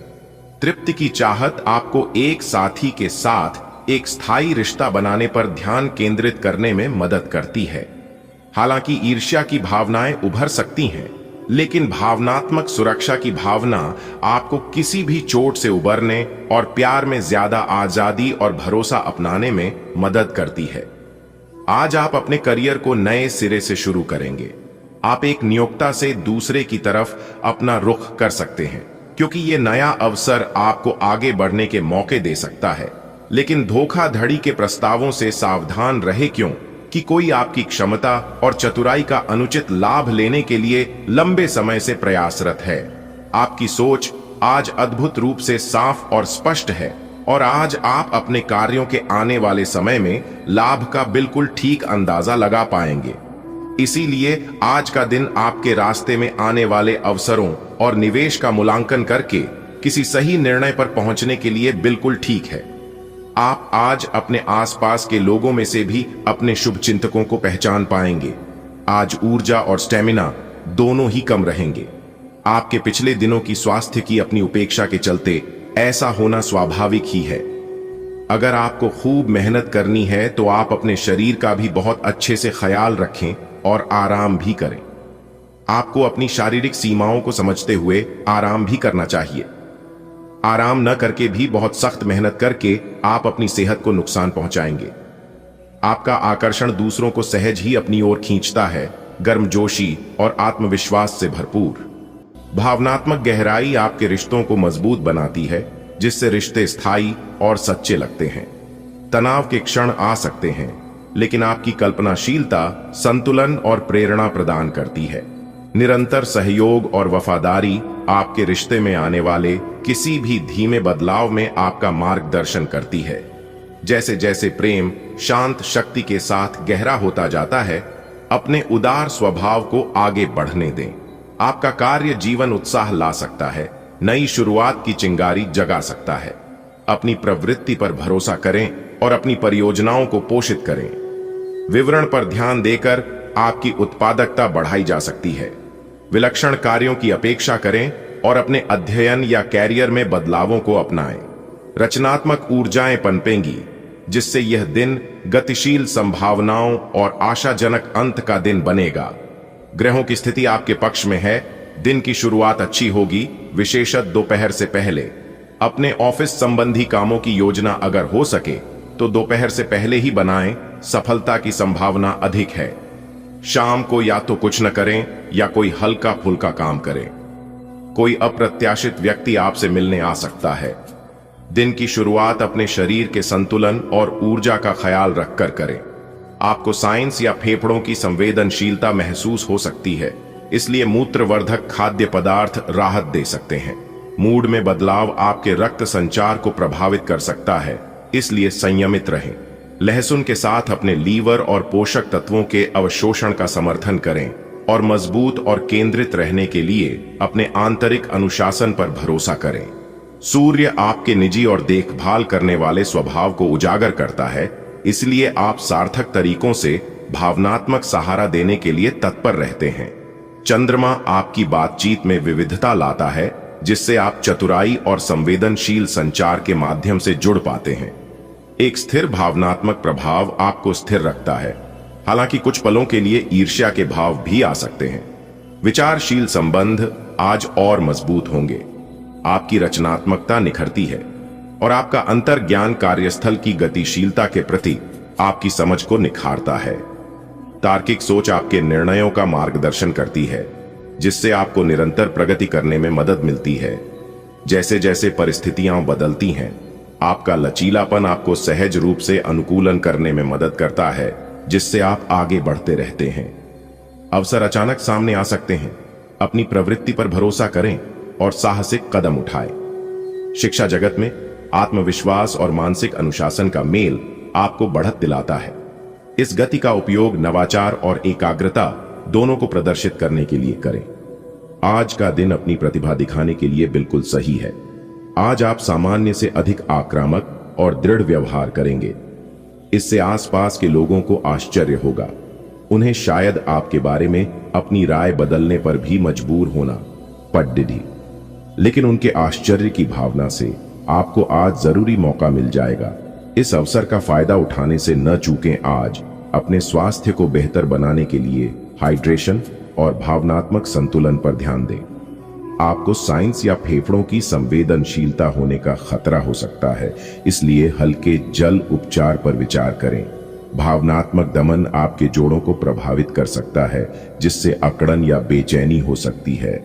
तृप्ति की चाहत आपको एक साथी के साथ एक स्थायी रिश्ता बनाने पर ध्यान केंद्रित करने में मदद करती है। हालांकि ईर्ष्या की भावनाएं उभर सकती हैं, लेकिन भावनात्मक सुरक्षा की भावना आपको किसी भी चोट से उबरने और प्यार में ज्यादा आजादी और भरोसा अपनाने में मदद करती है। आज आप अपने करियर को नए सिरे से शुरू करेंगे। आप एक नियोक्ता से दूसरे की तरफ अपना रुख कर सकते हैं, क्योंकि ये नया अवसर आपको आगे बढ़ने के मौके दे सकता है। लेकिन धोखाधड़ी के प्रस्तावों से सावधान रहे, क्यों कि कोई आपकी क्षमता और चतुराई का अनुचित लाभ लेने के लिए लंबे समय से प्रयासरत है। आपकी सोच आज अद्भुत रूप से साफ और स्पष्ट है और आज आप अपने कार्यों के आने वाले समय में लाभ का बिल्कुल ठीक अंदाजा लगा पाएंगे। इसीलिए आज का दिन आपके रास्ते में आने वाले अवसरों और निवेश का मूल्यांकन करके किसी सही निर्णय पर पहुंचने के लिए बिल्कुल ठीक है। आप आज अपने आसपास के लोगों में से भी अपने शुभ चिंतकों को पहचान पाएंगे। आज ऊर्जा और स्टेमिना दोनों ही कम रहेंगे। आपके पिछले दिनों की स्वास्थ्य की अपनी उपेक्षा के चलते ऐसा होना स्वाभाविक ही है। अगर आपको खूब मेहनत करनी है तो आप अपने शरीर का भी बहुत अच्छे से ख्याल रखें और आराम भी करें। आपको अपनी शारीरिक सीमाओं को समझते हुए आराम भी करना चाहिए। आराम न करके भी बहुत सख्त मेहनत करके आप अपनी सेहत को नुकसान पहुंचाएंगे। आपका आकर्षण दूसरों को सहज ही अपनी ओर खींचता है, गर्मजोशी और आत्मविश्वास से भरपूर। भावनात्मक गहराई आपके रिश्तों को मजबूत बनाती है, जिससे रिश्ते स्थायी और सच्चे लगते हैं। तनाव के क्षण आ सकते हैं, लेकिन आपकी कल्पनाशीलता संतुलन और प्रेरणा प्रदान करती है। निरंतर सहयोग और वफादारी आपके रिश्ते में आने वाले किसी भी धीमे बदलाव में आपका मार्गदर्शन करती है। जैसे जैसे प्रेम शांत शक्ति के साथ गहरा होता जाता है, अपने उदार स्वभाव को आगे बढ़ने दें। आपका कार्य जीवन उत्साह ला सकता है, नई शुरुआत की चिंगारी जगा सकता है। अपनी प्रवृत्ति पर भरोसा करें और अपनी परियोजनाओं को पोषित करें। विवरण पर ध्यान देकर आपकी उत्पादकता बढ़ाई जा सकती है। विलक्षण कार्यों की अपेक्षा करें और अपने अध्ययन या कैरियर में बदलावों को अपनाएं। रचनात्मक ऊर्जाएं पनपेंगी, जिससे यह दिन गतिशील संभावनाओं और आशाजनक अंत का दिन बनेगा। ग्रहों की स्थिति आपके पक्ष में है। दिन की शुरुआत अच्छी होगी, विशेषतः दोपहर से पहले। अपने ऑफिस संबंधी कामों की योजना अगर हो सके तो दोपहर से पहले ही बनाएं, सफलता की संभावना अधिक है। शाम को या तो कुछ न करें या कोई हल्का फुल्का काम करें। कोई अप्रत्याशित व्यक्ति आपसे मिलने आ सकता है। दिन की शुरुआत अपने शरीर के संतुलन और ऊर्जा का ख्याल रखकर करें। आपको साइंस या फेफड़ों की संवेदनशीलता महसूस हो सकती है, इसलिए मूत्रवर्धक खाद्य पदार्थ राहत दे सकते हैं। मूड में बदलाव आपके रक्त संचार को प्रभावित कर सकता है, इसलिए संयमित रहें। लहसुन के साथ अपने लीवर और पोषक तत्वों के अवशोषण का समर्थन करें और मजबूत और केंद्रित रहने के लिए अपने आंतरिक अनुशासन पर भरोसा करें। सूर्य आपके निजी और देखभाल करने वाले स्वभाव को उजागर करता है, इसलिए आप सार्थक तरीकों से भावनात्मक सहारा देने के लिए तत्पर रहते हैं। चंद्रमा आपकी बातचीत में विविधता लाता है, जिससे आप चतुराई और संवेदनशील संचार के माध्यम से जुड़ पाते हैं। एक स्थिर भावनात्मक प्रभाव आपको स्थिर रखता है, हालांकि कुछ पलों के लिए ईर्ष्या के भाव भी आ सकते हैं। विचारशील संबंध आज और मजबूत होंगे। आपकी रचनात्मकता निखरती है और आपका अंतर ज्ञान कार्यस्थल की गतिशीलता के प्रति आपकी समझ को निखारता है। तार्किक सोच आपके निर्णयों का मार्गदर्शन करती है, जिससे आपको निरंतर प्रगति करने में मदद मिलती है। जैसे जैसे परिस्थितियां बदलती हैं, आपका लचीलापन आपको सहज रूप से अनुकूलन करने में मदद करता है, जिससे आप आगे बढ़ते रहते हैं। अवसर अचानक सामने आ सकते हैं। अपनी प्रवृत्ति पर भरोसा करें और साहसिक कदम उठाएं। शिक्षा जगत में आत्मविश्वास और मानसिक अनुशासन का मेल आपको बढ़त दिलाता है। इस गति का उपयोग नवाचार और एकाग्रता दोनों को प्रदर्शित करने के लिए करें। आज का दिन अपनी प्रतिभा दिखाने के लिए बिल्कुल सही है। आज आप सामान्य से अधिक आक्रामक और दृढ़ व्यवहार करेंगे। इससे आसपास के लोगों को आश्चर्य होगा। उन्हें शायद आपके बारे में अपनी राय बदलने पर भी मजबूर होना पड़, लेकिन उनके आश्चर्य की भावना से आपको आज जरूरी मौका मिल जाएगा। इस अवसर का फायदा उठाने से न चूकें। आज अपने स्वास्थ्य को बेहतर बनाने के लिए हाइड्रेशन और भावनात्मक संतुलन पर ध्यान दें। आपको साइंस या फेफड़ों की संवेदनशीलता होने का खतरा हो सकता है, इसलिए हल्के जल उपचार पर विचार करें। भावनात्मक दमन आपके जोड़ों को प्रभावित कर सकता है, जिससे अकड़न या बेचैनी हो सकती है।